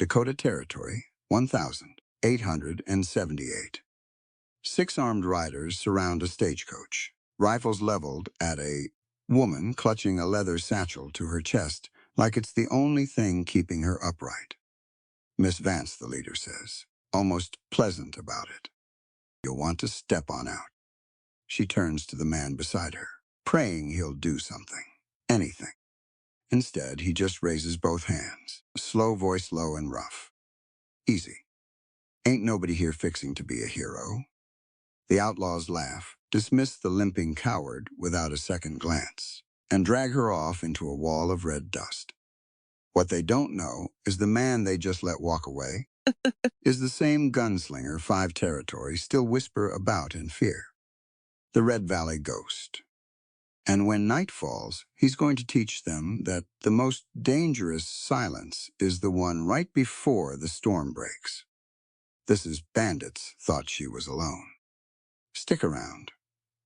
Dakota Territory, 1,878. 6 armed riders surround a stagecoach, rifles leveled at a woman clutching a leather satchel to her chest like it's the only thing keeping her upright. Miss Vance, the leader says, almost pleasant about it. You'll want to step on out. She turns to the man beside her, praying he'll do something, anything. Instead, he just raises both hands, slow voice low and rough. Easy. Ain't nobody here fixing to be a hero. The outlaws laugh, dismiss the limping coward without a second glance, and drag her off into a wall of red dust. What they don't know is the man they just let walk away is the same gunslinger 5 territories still whisper about in fear. The Red Valley Ghost. And when night falls, he's going to teach them that the most dangerous silence is the one right before the storm breaks. This is Bandits thought she was alone. Stick around,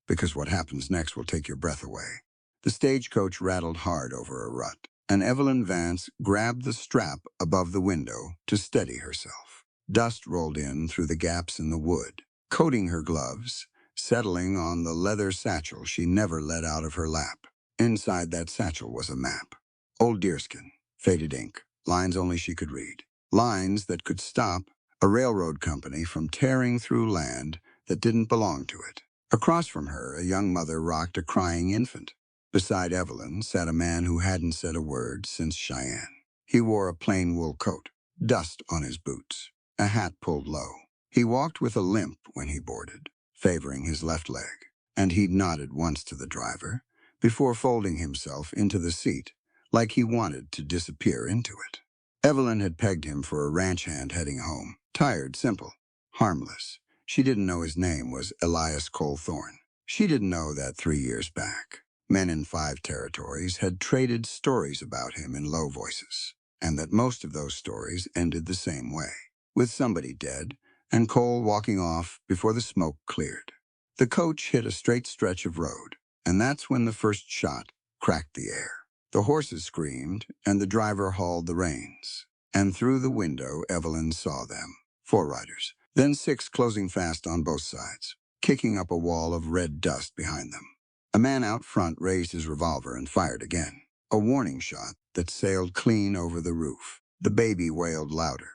because what happens next will take your breath away. The stagecoach rattled hard over a rut, and Evelyn Vance grabbed the strap above the window to steady herself. Dust rolled in through the gaps in the wood, coating her gloves, settling on the leather satchel she never let out of her lap. Inside that satchel was a map. Old deerskin, faded ink, lines only she could read. Lines that could stop a railroad company from tearing through land that didn't belong to it. Across from her, a young mother rocked a crying infant. Beside Evelyn sat a man who hadn't said a word since Cheyenne. He wore a plain wool coat, dust on his boots, a hat pulled low. He walked with a limp when he boarded, favoring his left leg, and he'd nodded once to the driver before folding himself into the seat like he wanted to disappear into it. Evelyn had pegged him for a ranch hand heading home. Tired, simple, harmless. She didn't know his name was Elias Colethorne. She didn't know that 3 years back, men in 5 territories had traded stories about him in low voices, and that most of those stories ended the same way, with somebody dead and Cole walking off before the smoke cleared. The coach hit a straight stretch of road, and that's when the first shot cracked the air. The horses screamed, and the driver hauled the reins. And through the window, Evelyn saw them. 4 riders, then 6 closing fast on both sides, kicking up a wall of red dust behind them. A man out front raised his revolver and fired again, a warning shot that sailed clean over the roof. The baby wailed louder.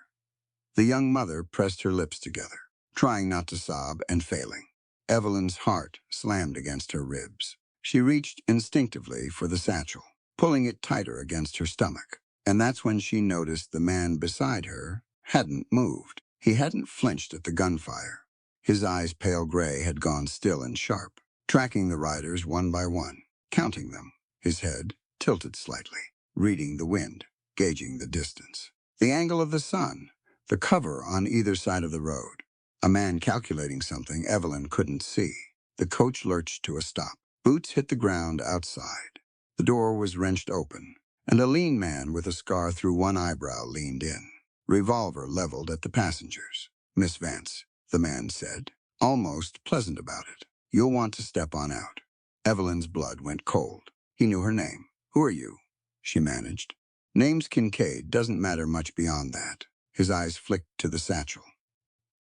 The young mother pressed her lips together, trying not to sob and failing. Evelyn's heart slammed against her ribs. She reached instinctively for the satchel, pulling it tighter against her stomach. And that's when she noticed the man beside her hadn't moved. He hadn't flinched at the gunfire. His eyes, pale gray, had gone still and sharp, tracking the riders one by one, counting them, his head tilted slightly, reading the wind, gauging the distance. The angle of the sun, the cover on either side of the road. A man calculating something Evelyn couldn't see. The coach lurched to a stop. Boots hit the ground outside. The door was wrenched open, and a lean man with a scar through one eyebrow leaned in, revolver leveled at the passengers. "Miss Vance," the man said, almost pleasant about it. "You'll want to step on out." Evelyn's blood went cold. He knew her name. "Who are you?" she managed. "Name's Kincaid. Doesn't matter much beyond that." His eyes flicked to the satchel.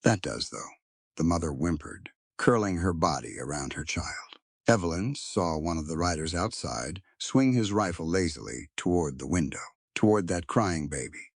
"That does, though," the mother whimpered, curling her body around her child. Evelyn saw one of the riders outside swing his rifle lazily toward the window, toward that crying baby,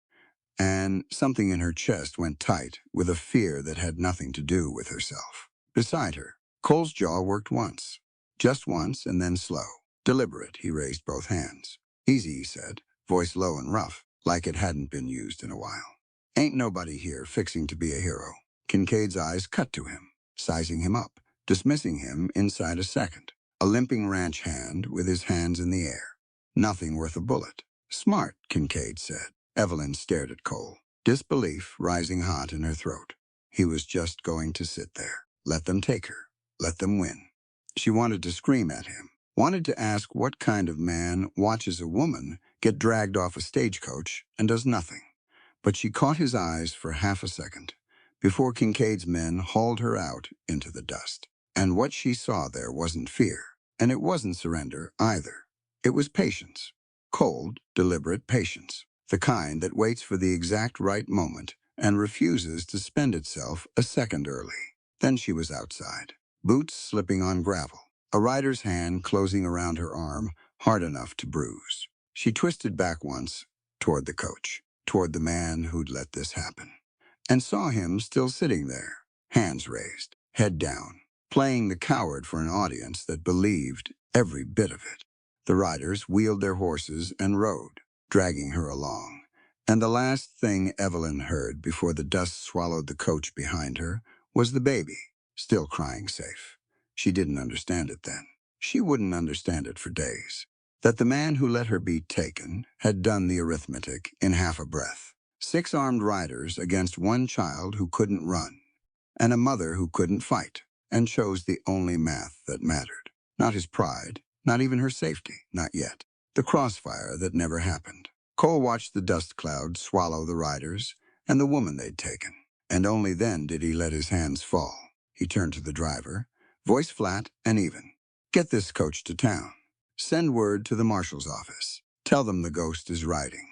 and something in her chest went tight with a fear that had nothing to do with herself. Beside her, Cole's jaw worked once, just once, and then slow. Deliberate, he raised both hands. "Easy," he said, voice low and rough, like it hadn't been used in a while. "Ain't nobody here fixing to be a hero." Kincaid's eyes cut to him, sizing him up, dismissing him inside a second. A limping ranch hand with his hands in the air. "Nothing worth a bullet." "Smart," Kincaid said. Evelyn stared at Cole, disbelief rising hot in her throat. He was just going to sit there. Let them take her. Let them win. She wanted to scream at him, wanted to ask what kind of man watches a woman get dragged off a stagecoach and does nothing. But she caught his eyes for half a second before Kincaid's men hauled her out into the dust. And what she saw there wasn't fear, and it wasn't surrender either. It was patience. Cold, deliberate patience. the kind that waits for the exact right moment and refuses to spend itself a second early. Then she was outside, boots slipping on gravel, a rider's hand closing around her arm, hard enough to bruise. She twisted back once, toward the coach, toward the man who'd let this happen, and saw him still sitting there, hands raised, head down, playing the coward for an audience that believed every bit of it. The riders wheeled their horses and rode, dragging her along. And the last thing Evelyn heard before the dust swallowed the coach behind her was the baby, still crying safe. She didn't understand it then. She wouldn't understand it for days. That the man who let her be taken had done the arithmetic in half a breath. 6 armed riders against one child who couldn't run, and a mother who couldn't fight, and chose the only math that mattered. Not his pride, not even her safety, not yet. The crossfire that never happened. Cole watched the dust cloud swallow the riders and the woman they'd taken, and only then did he let his hands fall. He turned to the driver, voice flat and even. "Get this coach to town. Send word to the marshal's office. Tell them the ghost is riding."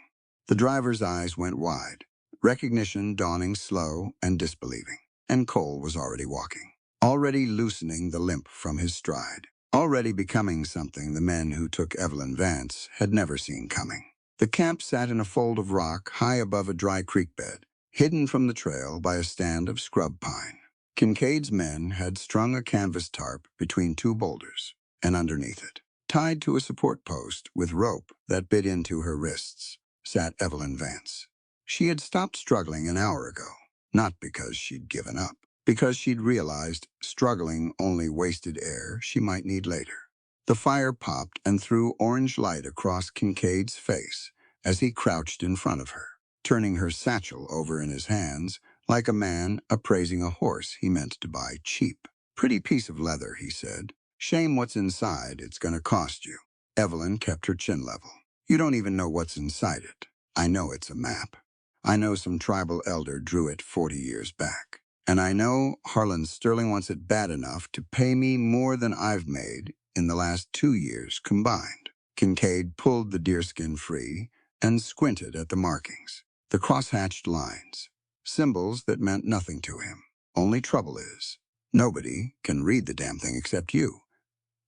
The driver's eyes went wide, recognition dawning slow and disbelieving, and Cole was already walking, already loosening the limp from his stride, already becoming something the men who took Evelyn Vance had never seen coming. The camp sat in a fold of rock high above a dry creek bed, hidden from the trail by a stand of scrub pine. Kincaid's men had strung a canvas tarp between 2 boulders, and underneath it, tied to a support post with rope that bit into her wrists, sat Evelyn Vance. She had stopped struggling an hour ago, not because she'd given up, because she'd realized struggling only wasted air she might need later. The fire popped and threw orange light across Kincaid's face as he crouched in front of her, turning her satchel over in his hands like a man appraising a horse he meant to buy cheap. "Pretty piece of leather," he said. "Shame what's inside, it's going to cost you." Evelyn kept her chin level. "You don't even know what's inside it. I know it's a map. I know some tribal elder drew it 40 years back. And I know Harlan Sterling wants it bad enough to pay me more than I've made in the last 2 years combined." Kincaid pulled the deerskin free and squinted at the markings, the cross-hatched lines, symbols that meant nothing to him. "Only trouble is, nobody can read the damn thing except you.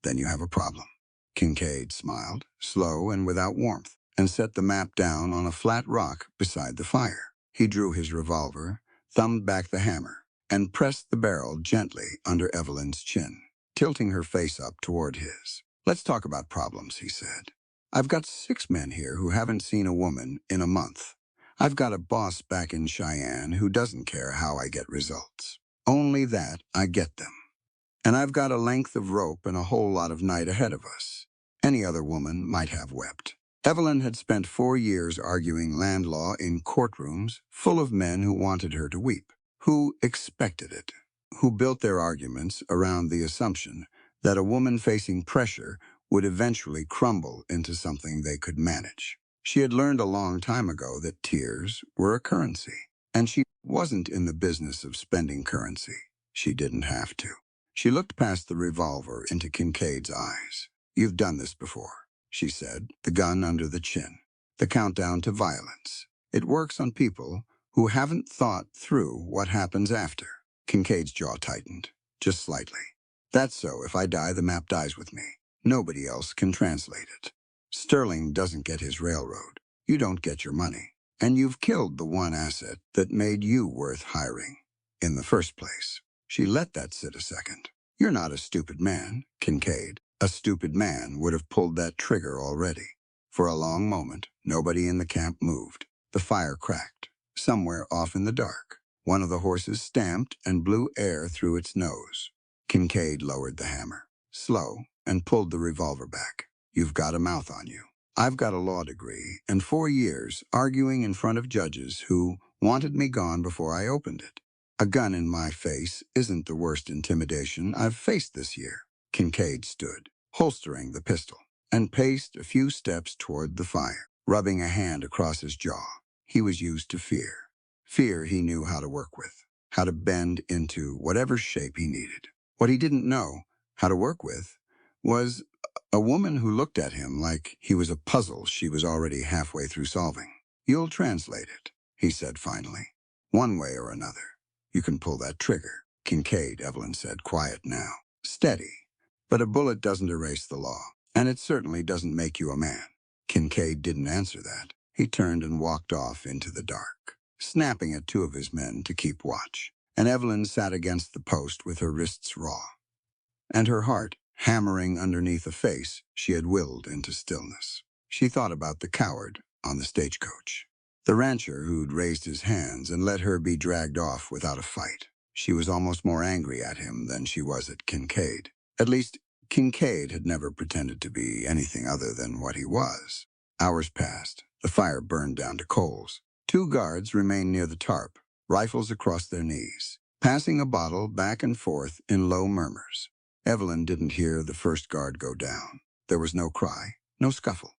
Then you have a problem." Kincaid smiled, slow and without warmth, and set the map down on a flat rock beside the fire. He drew his revolver, thumbed back the hammer, and pressed the barrel gently under Evelyn's chin, tilting her face up toward his. "Let's talk about problems," he said. "I've got 6 men here who haven't seen a woman in a month. I've got a boss back in Cheyenne who doesn't care how I get results. Only that I get them. And I've got a length of rope and a whole lot of night ahead of us." Any other woman might have wept. Evelyn had spent 4 years arguing land law in courtrooms full of men who wanted her to weep, who expected it, who built their arguments around the assumption that a woman facing pressure would eventually crumble into something they could manage. She had learned a long time ago that tears were a currency, and she wasn't in the business of spending currency. She didn't have to. She looked past the revolver into Kincaid's eyes. "You've done this before," she said, the gun under the chin. "The countdown to violence. It works on people who haven't thought through what happens after." Kincaid's jaw tightened, just slightly. "That's so if I die, the map dies with me. Nobody else can translate it. Sterling doesn't get his railroad. You don't get your money. And you've killed the one asset that made you worth hiring in the first place." She let that sit a second. "You're not a stupid man, Kincaid. A stupid man would have pulled that trigger already." For a long moment, nobody in the camp moved. The fire cracked. Somewhere off in the dark, one of the horses stamped and blew air through its nose. Kincaid lowered the hammer, slow, and pulled the revolver back. "You've got a mouth on you. I've got a law degree and 4 years arguing in front of judges who wanted me gone before I opened it. A gun in my face isn't the worst intimidation I've faced this year." Kincaid stood, holstering the pistol, and paced a few steps toward the fire, rubbing a hand across his jaw. He was used to fear. Fear he knew how to work with, how to bend into whatever shape he needed. What he didn't know how to work with was a woman who looked at him like he was a puzzle she was already halfway through solving. You'll translate it, he said finally. One way or another. You can pull that trigger. Kincaid, Evelyn said, quiet now. Steady. But a bullet doesn't erase the law, and it certainly doesn't make you a man. Kincaid didn't answer that. He turned and walked off into the dark, snapping at two of his men to keep watch. And Evelyn sat against the post with her wrists raw, and her heart hammering underneath a face she had willed into stillness. She thought about the coward on the stagecoach, the rancher who'd raised his hands and let her be dragged off without a fight. She was almost more angry at him than she was at Kincaid. At least, Kincaid had never pretended to be anything other than what he was. Hours passed. The fire burned down to coals. Two guards remained near the tarp, rifles across their knees, passing a bottle back and forth in low murmurs. Evelyn didn't hear the first guard go down. There was no cry, no scuffle.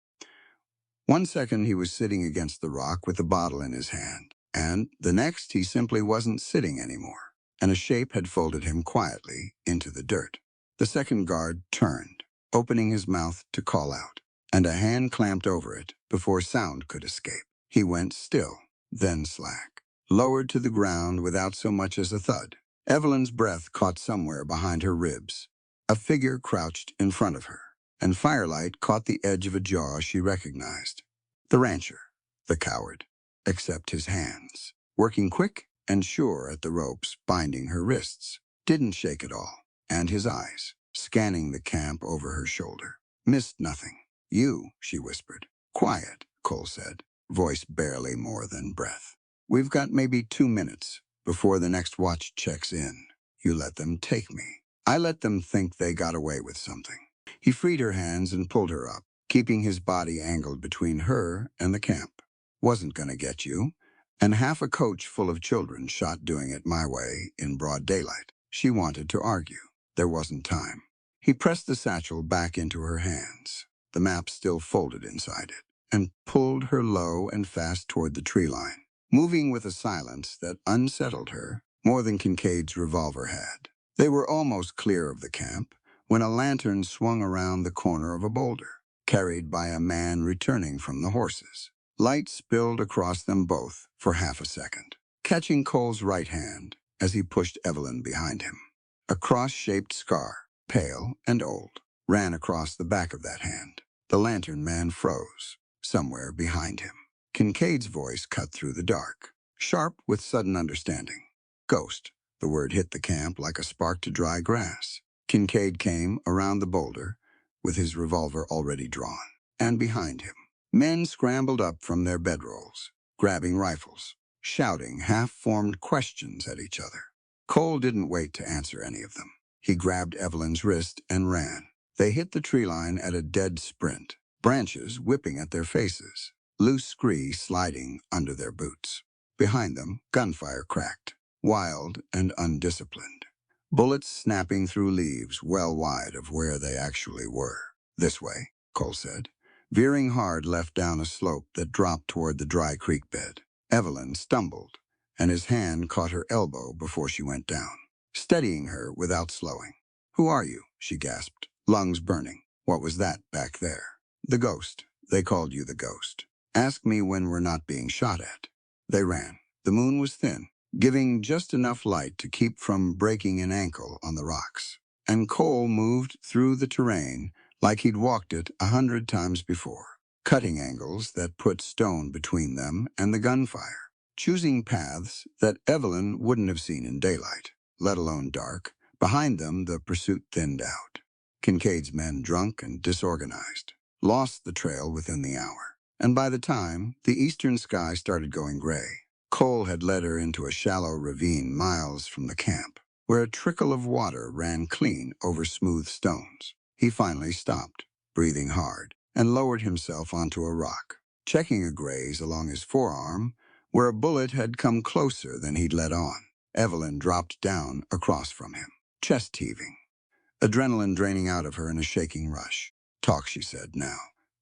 1 second he was sitting against the rock with the bottle in his hand, and the next he simply wasn't sitting anymore, and a shape had folded him quietly into the dirt. The second guard turned, opening his mouth to call out, and a hand clamped over it before sound could escape. He went still, then slack, lowered to the ground without so much as a thud. Evelyn's breath caught somewhere behind her ribs. A figure crouched in front of her, and firelight caught the edge of a jaw she recognized. The rancher, the coward, except his hands, working quick and sure at the ropes binding her wrists, didn't shake at all, and his eyes, scanning the camp over her shoulder, missed nothing. You, she whispered. Quiet, Cole said, voice barely more than breath. We've got maybe 2 minutes before the next watch checks in. You let them take me. I let them think they got away with something. He freed her hands and pulled her up, keeping his body angled between her and the camp. Wasn't gonna get you, and half a coach full of children shot doing it my way in broad daylight. She wanted to argue. There wasn't time. He pressed the satchel back into her hands, the map still folded inside it, and pulled her low and fast toward the tree line, moving with a silence that unsettled her more than Kincaid's revolver had. They were almost clear of the camp when a lantern swung around the corner of a boulder, carried by a man returning from the horses. Light spilled across them both for half a second, catching Cole's right hand as he pushed Evelyn behind him. A cross-shaped scar, pale and old, ran across the back of that hand. The lantern man froze, somewhere behind him. Kincaid's voice cut through the dark, sharp with sudden understanding. Ghost. The word hit the camp like a spark to dry grass. Kincaid came around the boulder with his revolver already drawn, and behind him, men scrambled up from their bedrolls, grabbing rifles, shouting half-formed questions at each other. Cole didn't wait to answer any of them. He grabbed Evelyn's wrist and ran. They hit the tree line at a dead sprint, branches whipping at their faces, loose scree sliding under their boots. Behind them, gunfire cracked, wild and undisciplined, bullets snapping through leaves well wide of where they actually were. This way, Cole said, veering hard left down a slope that dropped toward the dry creek bed. Evelyn stumbled, and his hand caught her elbow before she went down, steadying her without slowing. Who are you? She gasped, lungs burning. What was that back there? The ghost. They called you the ghost. Ask me when we're not being shot at. They ran. The moon was thin, giving just enough light to keep from breaking an ankle on the rocks. And Cole moved through the terrain like he'd walked it 100 times before, cutting angles that put stone between them and the gunfire, choosing paths that Evelyn wouldn't have seen in daylight, let alone dark. Behind them, the pursuit thinned out. Kincaid's men, drunk and disorganized, lost the trail within the hour. And by the time the eastern sky started going gray, Cole had led her into a shallow ravine miles from the camp, where a trickle of water ran clean over smooth stones. He finally stopped, breathing hard, and lowered himself onto a rock, checking a graze along his forearm where a bullet had come closer than he'd let on. Evelyn dropped down across from him, chest heaving, adrenaline draining out of her in a shaking rush. Talk, she said, now.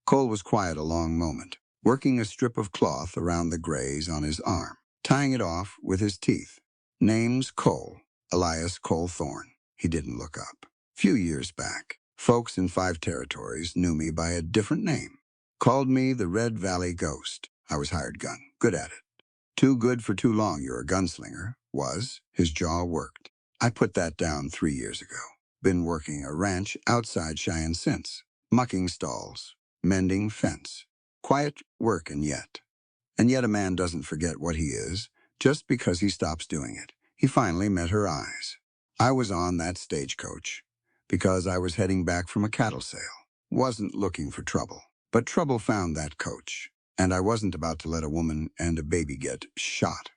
Cole was quiet a long moment, working a strip of cloth around the graze on his arm, tying it off with his teeth. Name's Cole, Elias Cole Thorne. He didn't look up. Few years back, folks in 5 territories knew me by a different name. Called me the Red Valley Ghost. I was hired gun. Good at it. Too good for too long, you're a gunslinger. Was. His jaw worked. I put that down 3 years ago. Been working a ranch outside Cheyenne since. Mucking stalls. Mending fence. Quiet work and yet. And yet a man doesn't forget what he is just because he stops doing it. He finally met her eyes. I was on that stagecoach because I was heading back from a cattle sale. Wasn't looking for trouble. But trouble found that coach. And I wasn't about to let a woman and a baby get shot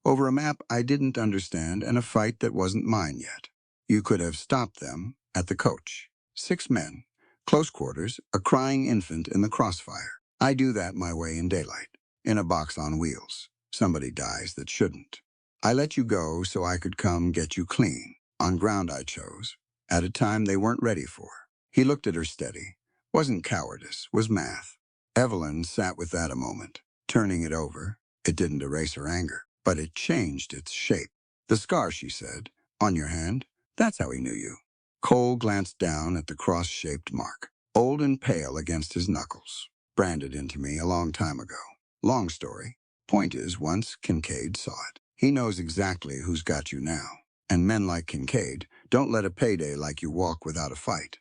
over a map I didn't understand and a fight that wasn't mine yet. You could have stopped them at the coach. 6 men, close quarters, a crying infant in the crossfire. I do that my way in daylight, in a box on wheels. Somebody dies that shouldn't. I let you go so I could come get you clean, on ground I chose, at a time they weren't ready for. He looked at her steady. Wasn't cowardice, was math. Evelyn sat with that a moment, turning it over. It didn't erase her anger, but it changed its shape. The scar, she said, on your hand, that's how he knew you. Cole glanced down at the cross-shaped mark, old and pale against his knuckles, branded into me a long time ago. Long story. Point is, once Kincaid saw it. He knows exactly who's got you now. And men like Kincaid don't let a payday like you walk without a fight.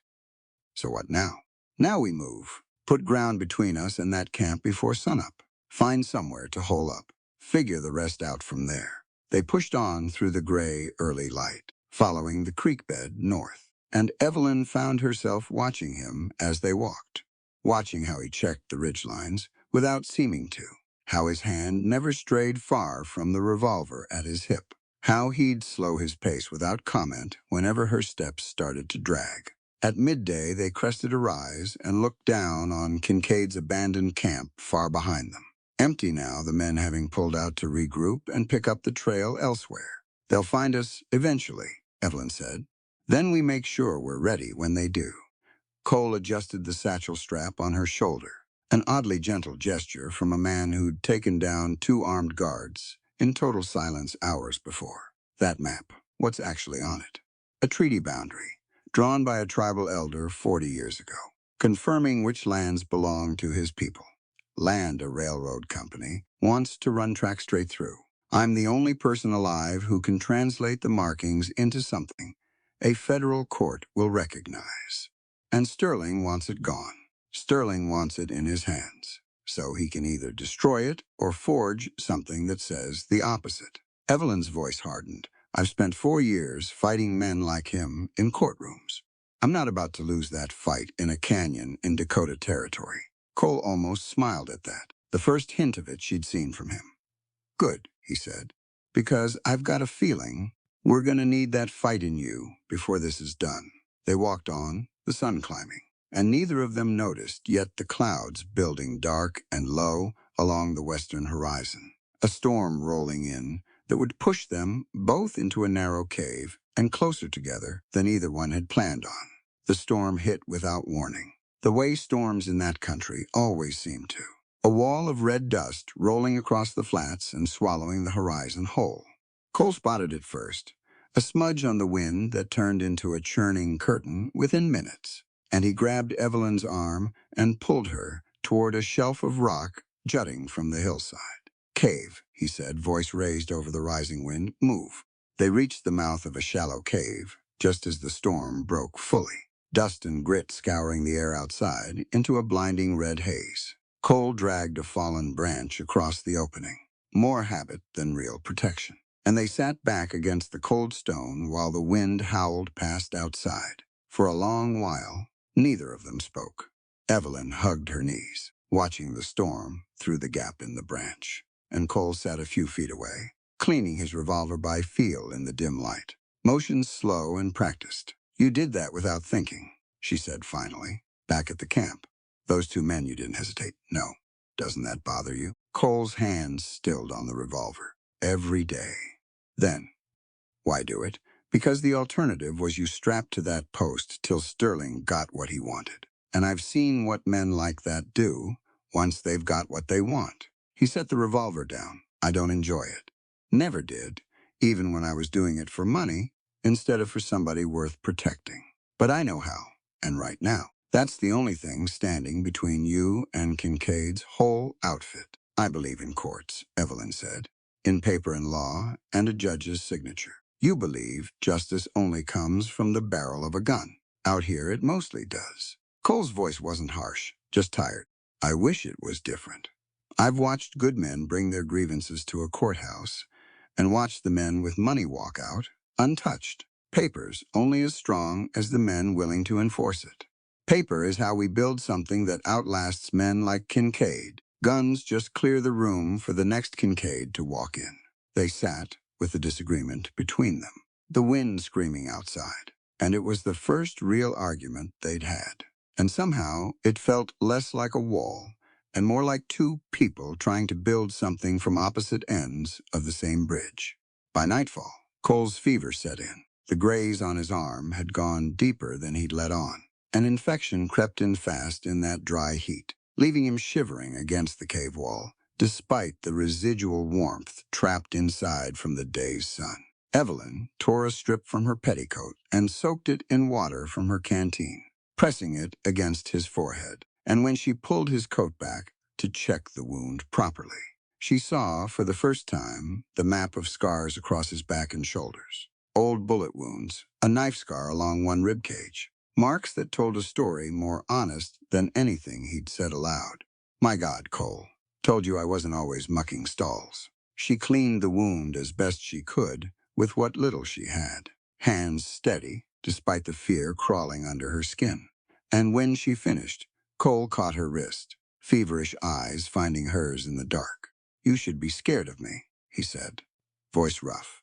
So what now? Now we move. Put ground between us and that camp before sunup. Find somewhere to hole up. Figure the rest out from there. They pushed on through the gray early light, following the creek bed north. And Evelyn found herself watching him as they walked. Watching how he checked the ridgelines without seeming to. How his hand never strayed far from the revolver at his hip. How he'd slow his pace without comment whenever her steps started to drag. At midday, they crested a rise and looked down on Kincaid's abandoned camp far behind them. Empty now, the men having pulled out to regroup and pick up the trail elsewhere. They'll find us eventually, Evelyn said. Then we make sure we're ready when they do. Cole adjusted the satchel strap on her shoulder, an oddly gentle gesture from a man who'd taken down 2 armed guards in total silence hours before. That map, what's actually on it? A treaty boundary, drawn by a tribal elder 40 years ago, confirming which lands belong to his people. Land a railroad company wants to run track straight through. I'm the only person alive who can translate the markings into something a federal court will recognize. And Sterling wants it gone. Sterling wants it in his hands, so he can either destroy it or forge something that says the opposite. Evelyn's voice hardened. I've spent 4 years fighting men like him in courtrooms. I'm not about to lose that fight in a canyon in Dakota Territory. Cole almost smiled at that, the first hint of it she'd seen from him. Good, he said, because I've got a feeling we're going to need that fight in you before this is done. They walked on, the sun climbing, and neither of them noticed yet the clouds building dark and low along the western horizon. A storm rolling in that would push them both into a narrow cave and closer together than either one had planned on. The storm hit without warning, the way storms in that country always seem to. A wall of red dust rolling across the flats and swallowing the horizon whole. Cole spotted it first, a smudge on the wind that turned into a churning curtain within minutes, and he grabbed Evelyn's arm and pulled her toward a shelf of rock jutting from the hillside. Cave, he said, voice raised over the rising wind. Move. They reached the mouth of a shallow cave, just as the storm broke fully, dust and grit scouring the air outside into a blinding red haze. Cole dragged a fallen branch across the opening, more habit than real protection, and they sat back against the cold stone while the wind howled past outside. For a long while, neither of them spoke. Evelyn hugged her knees, watching the storm through the gap in the branch, and Cole sat a few feet away, cleaning his revolver by feel in the dim light. Motions slow and practiced. You did that without thinking, she said finally, back at the camp. Those 2 men, you didn't hesitate. No. Doesn't that bother you? Cole's hands stilled on the revolver. Every day. Then, why do it? Because the alternative was you strapped to that post till Sterling got what he wanted. And I've seen what men like that do once they've got what they want. He set the revolver down. I don't enjoy it. Never did, even when I was doing it for money instead of for somebody worth protecting. But I know how, and right now. That's the only thing standing between you and Kincaid's whole outfit. I believe in courts, Evelyn said, in paper and law and a judge's signature. You believe justice only comes from the barrel of a gun. Out here, it mostly does. Cole's voice wasn't harsh, just tired. I wish it was different. I've watched good men bring their grievances to a courthouse and watched the men with money walk out, untouched. Papers only as strong as the men willing to enforce it. Paper is how we build something that outlasts men like Kincaid. Guns just clear the room for the next Kincaid to walk in. They sat with the disagreement between them, the wind screaming outside, and it was the first real argument they'd had. And somehow it felt less like a wall and more like two people trying to build something from opposite ends of the same bridge. By nightfall, Cole's fever set in. The graze on his arm had gone deeper than he'd let on. An infection crept in fast in that dry heat, leaving him shivering against the cave wall, despite the residual warmth trapped inside from the day's sun. Evelyn tore a strip from her petticoat and soaked it in water from her canteen, pressing it against his forehead. And when she pulled his coat back to check the wound properly, she saw, for the first time, the map of scars across his back and shoulders. Old bullet wounds, a knife scar along one rib cage, marks that told a story more honest than anything he'd said aloud. My God, Cole, told you I wasn't always mucking stalls. She cleaned the wound as best she could with what little she had, hands steady despite the fear crawling under her skin. And when she finished, Cole caught her wrist, feverish eyes finding hers in the dark. You should be scared of me, he said, voice rough.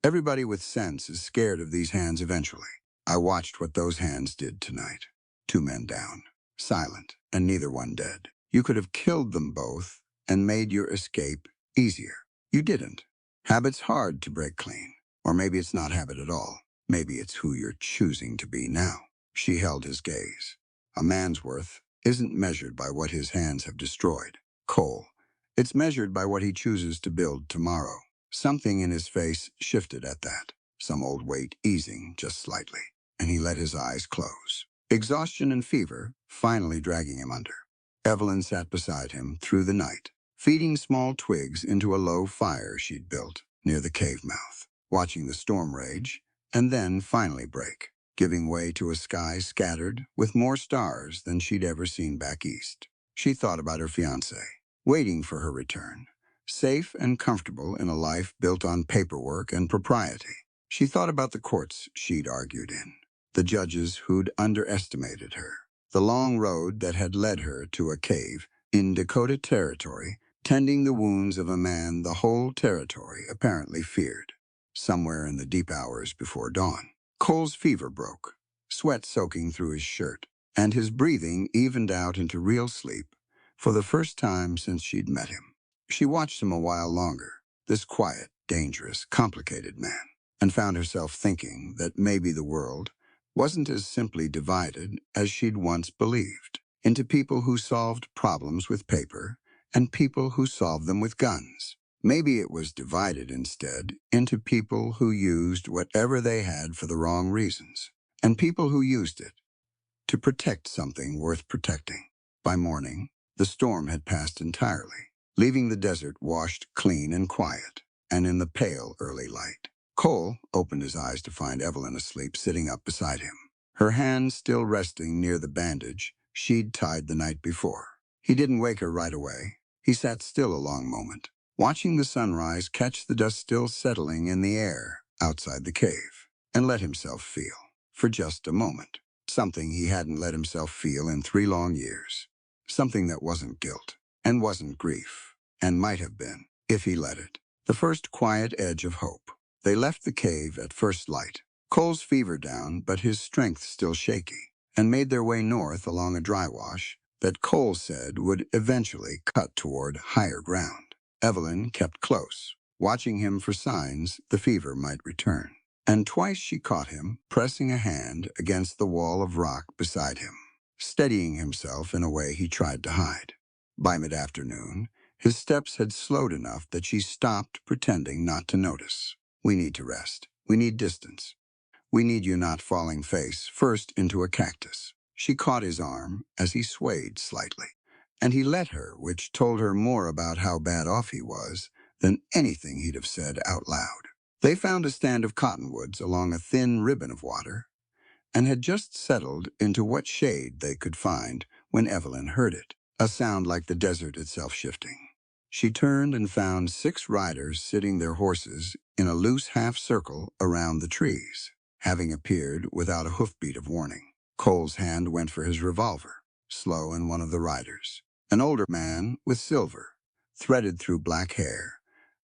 Everybody with sense is scared of these hands eventually. I watched what those hands did tonight. 2 men down, silent, and neither one dead. You could have killed them both and made your escape easier. You didn't. Habit's hard to break clean. Or maybe it's not habit at all. Maybe it's who you're choosing to be now. She held his gaze. A man's worth isn't measured by what his hands have destroyed, Cole. It's measured by what he chooses to build tomorrow. Something in his face shifted at that, some old weight easing just slightly, and he let his eyes close. Exhaustion and fever finally dragging him under. Evelyn sat beside him through the night, feeding small twigs into a low fire she'd built near the cave mouth, watching the storm rage and then finally break, giving way to a sky scattered with more stars than she'd ever seen back east. She thought about her fiancé, waiting for her return, safe and comfortable in a life built on paperwork and propriety. She thought about the courts she'd argued in, the judges who'd underestimated her, the long road that had led her to a cave in Dakota Territory, tending the wounds of a man the whole territory apparently feared. Somewhere in the deep hours before dawn, Cole's fever broke, sweat soaking through his shirt, and his breathing evened out into real sleep for the first time since she'd met him. She watched him a while longer, this quiet, dangerous, complicated man, and found herself thinking that maybe the world wasn't as simply divided as she'd once believed, into people who solved problems with paper and people who solved them with guns. Maybe it was divided instead into people who used whatever they had for the wrong reasons, and people who used it to protect something worth protecting. By morning, the storm had passed entirely, leaving the desert washed clean and quiet, and in the pale early light. Cole opened his eyes to find Evelyn asleep sitting up beside him, her hand still resting near the bandage she'd tied the night before. He didn't wake her right away. He sat still a long moment, watching the sunrise catch the dust still settling in the air outside the cave, and let himself feel, for just a moment, something he hadn't let himself feel in 3 long years. Something that wasn't guilt, and wasn't grief, and might have been, if he let it. The first quiet edge of hope. They left the cave at first light, Cole's fever down but his strength still shaky, and made their way north along a dry wash that Cole said would eventually cut toward higher ground. Evelyn kept close, watching him for signs the fever might return. And twice she caught him pressing a hand against the wall of rock beside him, steadying himself in a way he tried to hide. By mid-afternoon, his steps had slowed enough that she stopped pretending not to notice. We need to rest. We need distance. We need you not falling face first into a cactus. She caught his arm as he swayed slightly, And he let her, which told her more about how bad off he was than anything he'd have said out loud. They found a stand of cottonwoods along a thin ribbon of water and had just settled into what shade they could find when Evelyn heard it, a sound like the desert itself shifting. She turned and found 6 riders sitting their horses in a loose half-circle around the trees, having appeared without a hoofbeat of warning. Cole's hand went for his revolver, slow in one of the riders. An older man with silver, threaded through black hair,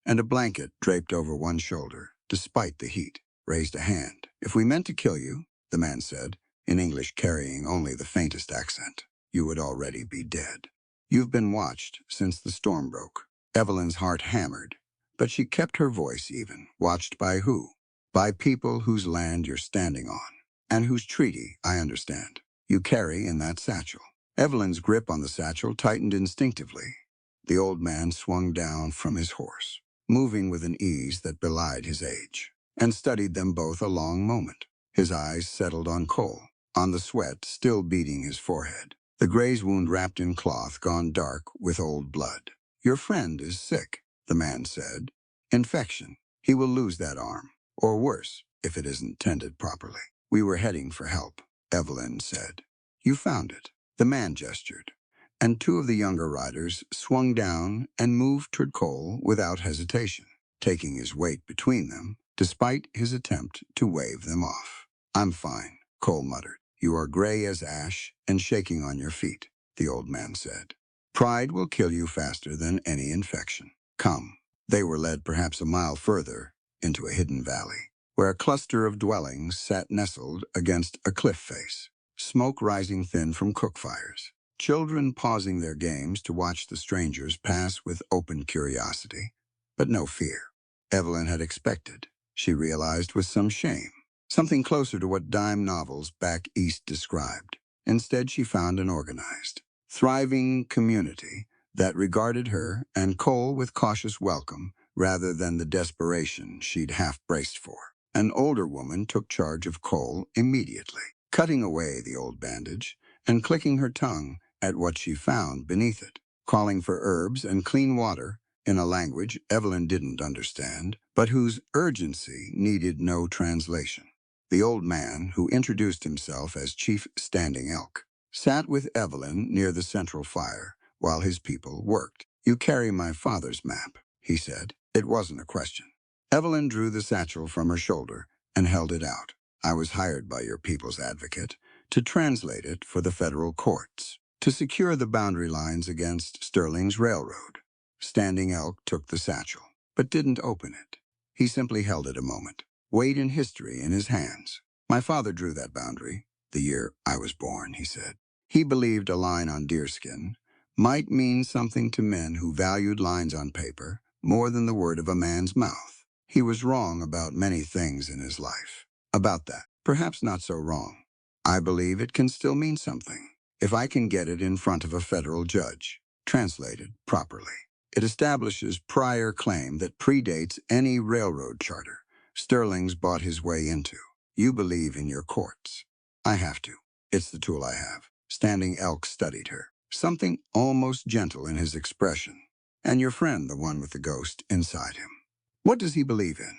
and a blanket draped over one shoulder, despite the heat, raised a hand. "If we meant to kill you," the man said, in English carrying only the faintest accent, "you would already be dead. You've been watched since the storm broke." Evelyn's heart hammered, but she kept her voice even. "Watched by who?" "By people whose land you're standing on, and whose treaty, I understand, you carry in that satchel." Evelyn's grip on the satchel tightened instinctively. The old man swung down from his horse, moving with an ease that belied his age, and studied them both a long moment. His eyes settled on Cole, on the sweat still beading his forehead, the graze wound wrapped in cloth gone dark with old blood. "Your friend is sick," the man said. "Infection. He will lose that arm, or worse, if it isn't tended properly." "We were heading for help," Evelyn said. "You found it." The man gestured, and 2 of the younger riders swung down and moved toward Cole without hesitation, taking his weight between them, despite his attempt to wave them off. "I'm fine," Cole muttered. "You are gray as ash and shaking on your feet," the old man said. "Pride will kill you faster than any infection. Come." They were led perhaps a mile further into a hidden valley, where a cluster of dwellings sat nestled against a cliff face, smoke rising thin from cook fires. Children pausing their games to watch the strangers pass with open curiosity, but no fear. Evelyn had expected, she realized with some shame, something closer to what dime novels back east described. Instead, she found an organized, thriving community that regarded her and Cole with cautious welcome rather than the desperation she'd half braced for. An older woman took charge of Cole immediately, cutting away the old bandage and clicking her tongue at what she found beneath it, calling for herbs and clean water in a language Evelyn didn't understand, but whose urgency needed no translation. The old man, who introduced himself as Chief Standing Elk, sat with Evelyn near the central fire while his people worked. "You carry my father's map," he said. It wasn't a question. Evelyn drew the satchel from her shoulder and held it out. "I was hired by your people's advocate to translate it for the federal courts, to secure the boundary lines against Sterling's railroad." Standing Elk took the satchel, but didn't open it. He simply held it a moment, weight in history in his hands. "My father drew that boundary the year I was born," he said. "He believed a line on deerskin might mean something to men who valued lines on paper more than the word of a man's mouth. He was wrong about many things in his life. About that, perhaps not so wrong. I believe it can still mean something, if I can get it in front of a federal judge, translated properly. It establishes prior claim that predates any railroad charter Sterling's bought his way into. You believe in your courts. I have to. It's the tool I have." Standing Elk studied her, something almost gentle in his expression. "And your friend, the one with the ghost inside him. What does he believe in?"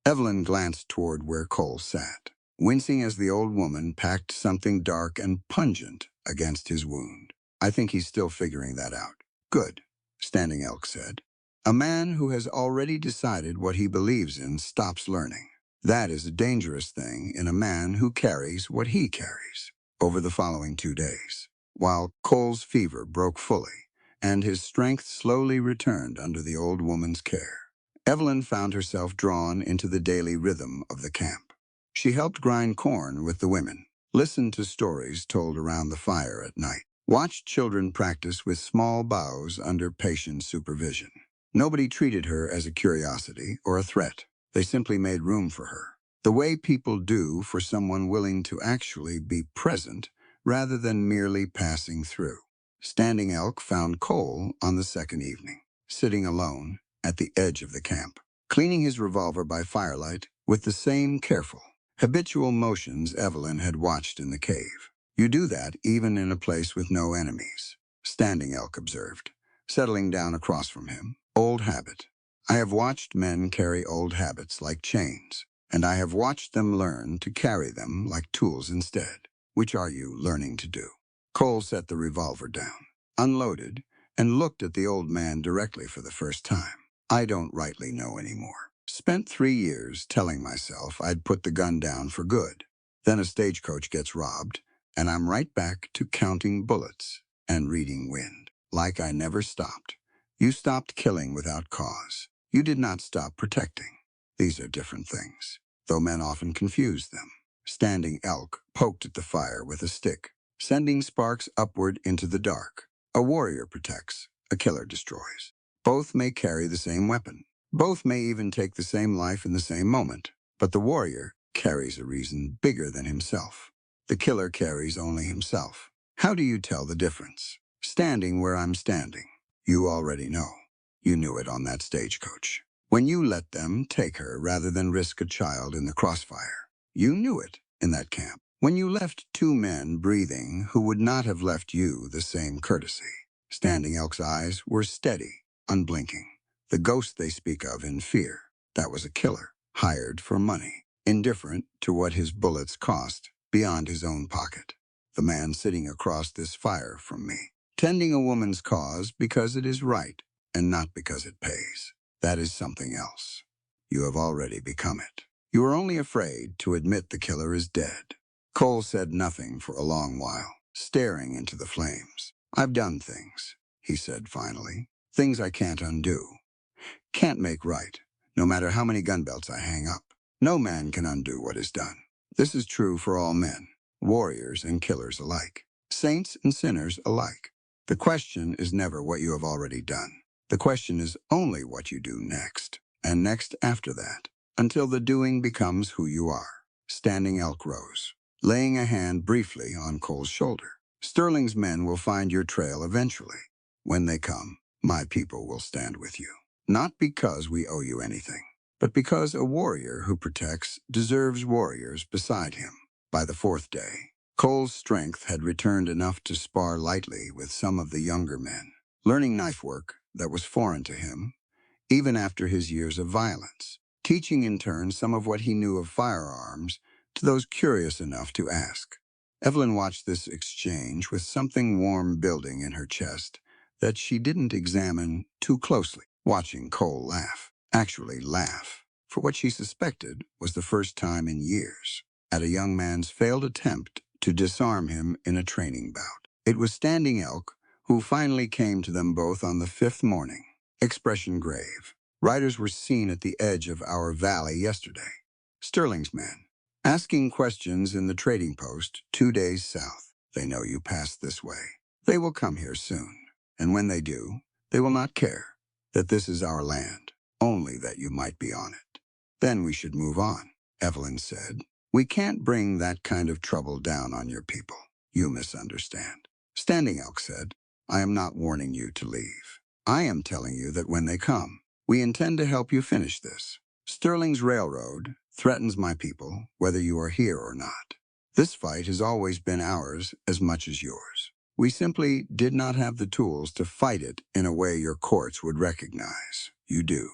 Evelyn glanced toward where Cole sat, wincing as the old woman packed something dark and pungent against his wound. "I think he's still figuring that out." "Good," Standing Elk said. "A man who has already decided what he believes in stops learning. That is a dangerous thing in a man who carries what he carries." Over the following 2 days, while Cole's fever broke fully and his strength slowly returned under the old woman's care, Evelyn found herself drawn into the daily rhythm of the camp. She helped grind corn with the women, listened to stories told around the fire at night, watched children practice with small bows under patient supervision. Nobody treated her as a curiosity or a threat. They simply made room for her, the way people do for someone willing to actually be present rather than merely passing through. Standing Elk found Cole on the second evening, sitting alone at the edge of the camp, cleaning his revolver by firelight with the same careful, habitual motions Evelyn had watched in the cave. You do that even in a place with no enemies. Standing Elk observed, settling down across from him. Old habit. I have watched men carry old habits like chains, and I have watched them learn to carry them like tools instead. Which are you learning to do? Cole set the revolver down, unloaded, and looked at the old man directly for the first time. I don't rightly know anymore. Spent 3 years telling myself I'd put the gun down for good. Then a stagecoach gets robbed, and I'm right back to counting bullets and reading wind. Like I never stopped. You stopped killing without cause. You did not stop protecting. These are different things, though men often confuse them. Standing Elk poked at the fire with a stick, sending sparks upward into the dark. A warrior protects, a killer destroys. Both may carry the same weapon. Both may even take the same life in the same moment. But the warrior carries a reason bigger than himself. The killer carries only himself. How do you tell the difference? Standing where I'm standing. You already know. You knew it on that stagecoach. When you let them take her rather than risk a child in the crossfire. You knew it in that camp. When you left 2 men breathing who would not have left you the same courtesy. Standing Elk's eyes were steady, unblinking. The ghost they speak of in fear. That was a killer, hired for money, indifferent to what his bullets cost, beyond his own pocket. The man sitting across this fire from me, tending a woman's cause because it is right and not because it pays. That is something else. You have already become it. You are only afraid to admit the killer is dead. Cole said nothing for a long while, staring into the flames. I've done things, he said finally. Things I can't undo. Can't make right, no matter how many gun belts I hang up. No man can undo what is done. This is true for all men, warriors and killers alike, saints and sinners alike. The question is never what you have already done. The question is only what you do next, and next after that, until the doing becomes who you are. Standing Elk rose, laying a hand briefly on Cole's shoulder. Sterling's men will find your trail eventually. When they come, my people will stand with you. Not because we owe you anything, but because a warrior who protects deserves warriors beside him. By the 4th day, Cole's strength had returned enough to spar lightly with some of the younger men, learning knife work that was foreign to him, even after his years of violence, teaching in turn some of what he knew of firearms to those curious enough to ask. Evelyn watched this exchange with something warm building in her chest that she didn't examine too closely, watching Cole laugh. Actually laugh, for what she suspected was the first time in years, at a young man's failed attempt to disarm him in a training bout. It was Standing Elk who finally came to them both on the 5th morning, expression grave. Riders were seen at the edge of our valley yesterday. Sterling's men, asking questions in the trading post 2 days south. They know you passed this way. They will come here soon, and when they do, they will not care that this is our land, only that you might be on it. Then we should move on, Evelyn said. We can't bring that kind of trouble down on your people. You misunderstand. Standing Elk said, I am not warning you to leave. I am telling you that when they come, we intend to help you finish this. Sterling's railroad threatens my people, whether you are here or not. This fight has always been ours as much as yours. We simply did not have the tools to fight it in a way your courts would recognize. You do.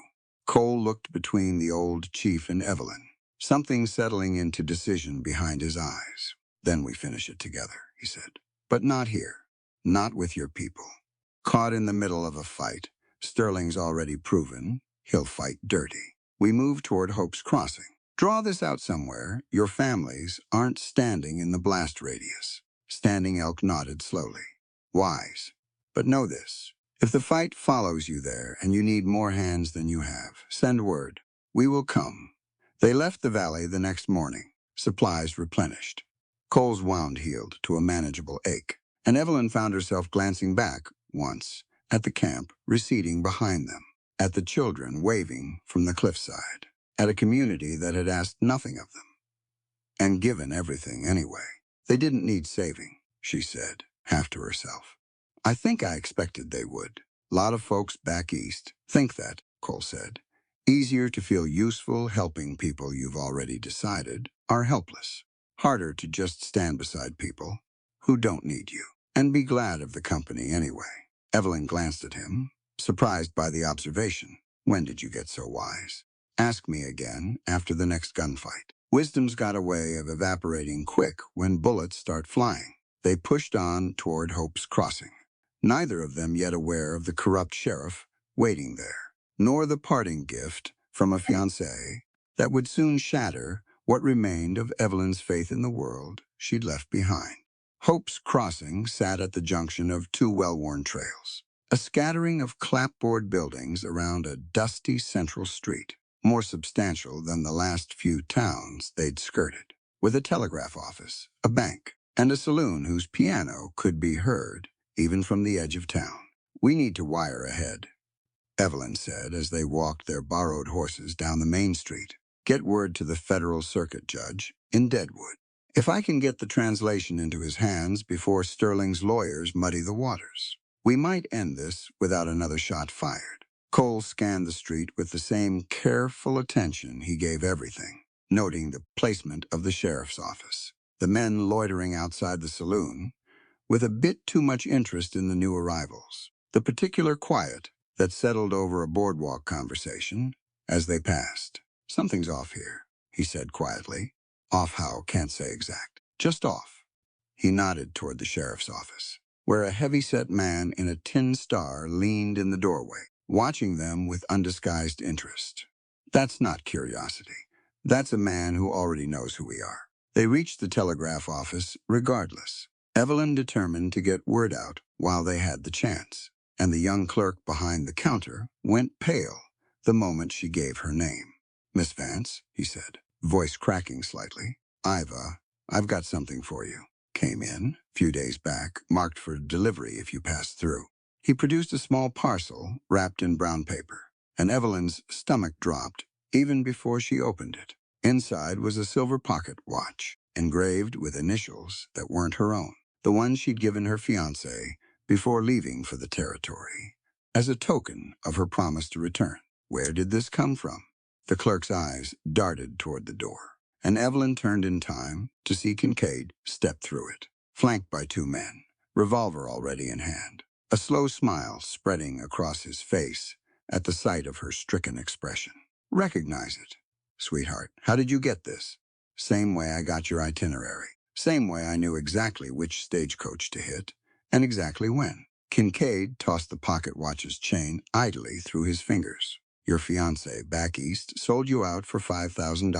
Cole looked between the old chief and Evelyn, something settling into decision behind his eyes. Then we finish it together, he said. But not here. Not with your people. Caught in the middle of a fight, Sterling's already proven he'll fight dirty. We move toward Hope's Crossing. Draw this out somewhere. Your families aren't standing in the blast radius. Standing Elk nodded slowly. Wise. But know this. If the fight follows you there and you need more hands than you have, send word. We will come. They left the valley the next morning, supplies replenished. Cole's wound healed to a manageable ache, and Evelyn found herself glancing back, once, at the camp receding behind them, at the children waving from the cliffside, at a community that had asked nothing of them, and given everything anyway. They didn't need saving, she said, half to herself. I think I expected they would. Lot of folks back east think that, Cole said. Easier to feel useful helping people you've already decided are helpless. Harder to just stand beside people who don't need you. And be glad of the company anyway. Evelyn glanced at him, surprised by the observation. When did you get so wise? Ask me again after the next gunfight. Wisdom's got a way of evaporating quick when bullets start flying. They pushed on toward Hope's Crossing, neither of them yet aware of the corrupt sheriff waiting there, nor the parting gift from a fiancé that would soon shatter what remained of Evelyn's faith in the world she'd left behind. Hope's Crossing sat at the junction of two well-worn trails, a scattering of clapboard buildings around a dusty central street, more substantial than the last few towns they'd skirted, with a telegraph office, a bank, and a saloon whose piano could be heard even from the edge of town. We need to wire ahead, Evelyn said as they walked their borrowed horses down the main street. Get word to the federal circuit judge in Deadwood. If I can get the translation into his hands before Sterling's lawyers muddy the waters, we might end this without another shot fired. Cole scanned the street with the same careful attention he gave everything, noting the placement of the sheriff's office, the men loitering outside the saloon, with a bit too much interest in the new arrivals, the particular quiet that settled over a boardwalk conversation as they passed. Something's off here, he said quietly. Off how, can't say exact. Just off. He nodded toward the sheriff's office, where a heavy-set man in a tin star leaned in the doorway, watching them with undisguised interest. That's not curiosity. That's a man who already knows who we are. They reached the telegraph office regardless, Evelyn determined to get word out while they had the chance, and the young clerk behind the counter went pale the moment she gave her name. Miss Vance, he said, voice cracking slightly. I've got something for you. Came in, few days back, marked for delivery if you pass through. He produced a small parcel wrapped in brown paper, and Evelyn's stomach dropped even before she opened it. Inside was a silver pocket watch, engraved with initials that weren't her own, the one she'd given her fiancé before leaving for the territory, as a token of her promise to return. Where did this come from? The clerk's eyes darted toward the door, and Evelyn turned in time to see Kincaid step through it, flanked by two men, revolver already in hand, a slow smile spreading across his face at the sight of her stricken expression. Recognize it. Sweetheart, how did you get this? Same way I got your itinerary. Same way I knew exactly which stagecoach to hit, and exactly when. Kincaid tossed the pocket watch's chain idly through his fingers. Your fiancé, back east, sold you out for $5,000.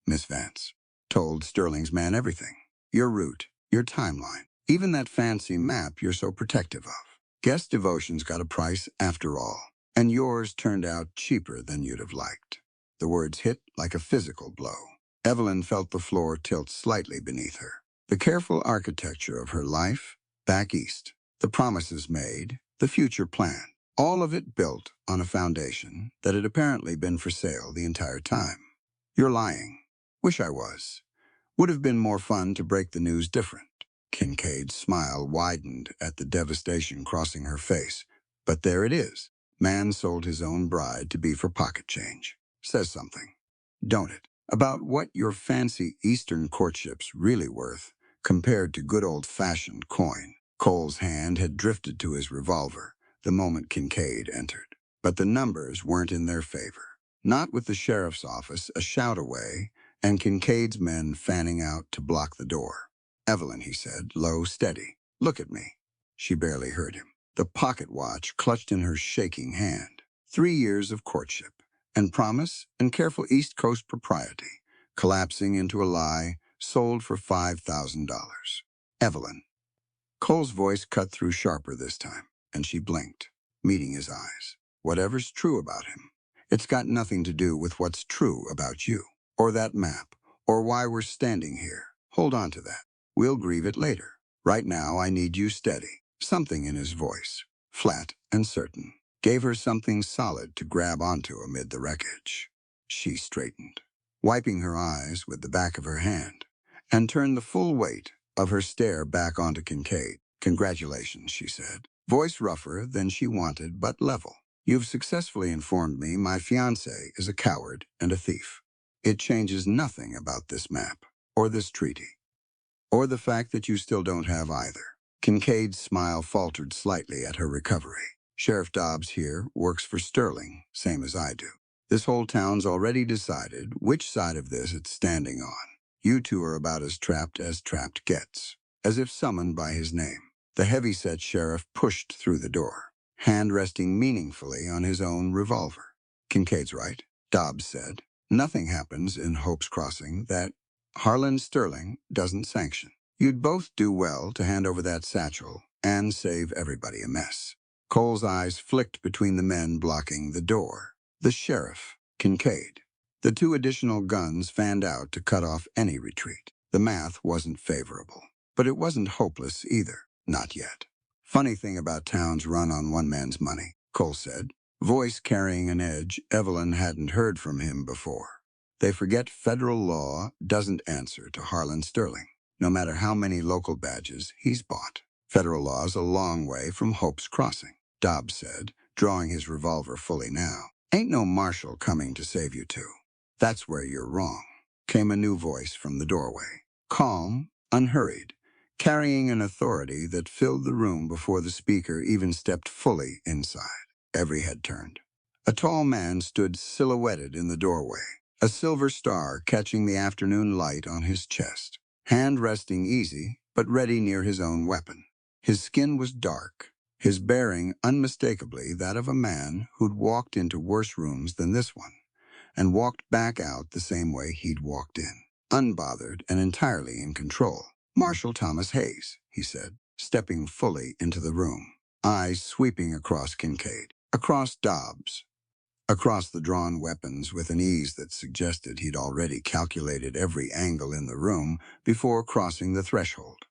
Miss Vance told Sterling's man everything. Your route, your timeline, even that fancy map you're so protective of. Guess devotion's got a price after all, and yours turned out cheaper than you'd have liked. The words hit like a physical blow. Evelyn felt the floor tilt slightly beneath her. The careful architecture of her life, back east, the promises made, the future plan, all of it built on a foundation that had apparently been for sale the entire time. You're lying. Wish I was. Would have been more fun to break the news different. Kincaid's smile widened at the devastation crossing her face. But there it is. Man sold his own bride to be for pocket change. Says something, don't it, about what your fancy Eastern courtship's really worth compared to good old-fashioned coin. Cole's hand had drifted to his revolver the moment Kincaid entered, but the numbers weren't in their favor. Not with the sheriff's office a shout away and Kincaid's men fanning out to block the door. Evelyn, he said, low, steady. Look at me. She barely heard him. The pocket watch clutched in her shaking hand. 3 years of courtship, and promise and careful East Coast propriety, collapsing into a lie sold for $5,000. Evelyn. Cole's voice cut through sharper this time, and she blinked, meeting his eyes. Whatever's true about him, it's got nothing to do with what's true about you, or that map, or why we're standing here. Hold on to that. We'll grieve it later. Right now, I need you steady. Something in his voice, flat and certain, gave her something solid to grab onto amid the wreckage. She straightened, wiping her eyes with the back of her hand, and turned the full weight of her stare back onto Kincaid. Congratulations, she said, voice rougher than she wanted but level. You've successfully informed me my fiancé is a coward and a thief. It changes nothing about this map, or this treaty, or the fact that you still don't have either. Kincaid's smile faltered slightly at her recovery. Sheriff Dobbs here works for Sterling, same as I do. This whole town's already decided which side of this it's standing on. You two are about as trapped gets. As if summoned by his name, the heavy-set sheriff pushed through the door, hand resting meaningfully on his own revolver. Kincaid's right, Dobbs said. Nothing happens in Hope's Crossing that Harlan Sterling doesn't sanction. You'd both do well to hand over that satchel and save everybody a mess. Cole's eyes flicked between the men blocking the door. The sheriff, Kincaid. The two additional guns fanned out to cut off any retreat. The math wasn't favorable, but it wasn't hopeless either. Not yet. Funny thing about towns run on one man's money, Cole said, voice carrying an edge Evelyn hadn't heard from him before. They forget federal law doesn't answer to Harlan Sterling, no matter how many local badges he's bought. Federal law's a long way from Hope's Crossing, Dobbs said, drawing his revolver fully now. Ain't no marshal coming to save you two. That's where you're wrong, came a new voice from the doorway. Calm, unhurried, carrying an authority that filled the room before the speaker even stepped fully inside. Every head turned. A tall man stood silhouetted in the doorway, a silver star catching the afternoon light on his chest, hand resting easy but ready near his own weapon. His skin was dark, his bearing unmistakably that of a man who'd walked into worse rooms than this one, and walked back out the same way he'd walked in, unbothered and entirely in control. Marshal Thomas Hayes, he said, stepping fully into the room, eyes sweeping across Kincaid, across Dobbs, across the drawn weapons with an ease that suggested he'd already calculated every angle in the room before crossing the threshold.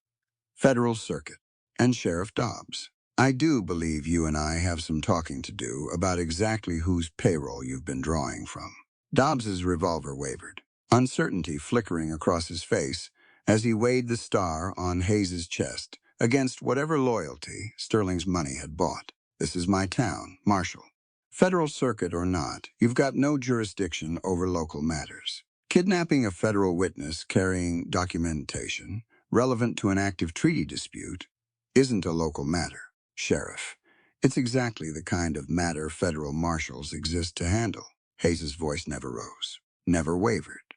Federal Circuit, and Sheriff Dobbs. I do believe you and I have some talking to do about exactly whose payroll you've been drawing from. Dobbs's revolver wavered, uncertainty flickering across his face as he weighed the star on Hayes's chest against whatever loyalty Sterling's money had bought. This is my town, Marshal. Federal Circuit or not, you've got no jurisdiction over local matters. Kidnapping a federal witness carrying documentation relevant to an active treaty dispute isn't a local matter, Sheriff. It's exactly the kind of matter federal marshals exist to handle. Hayes's voice never rose, never wavered,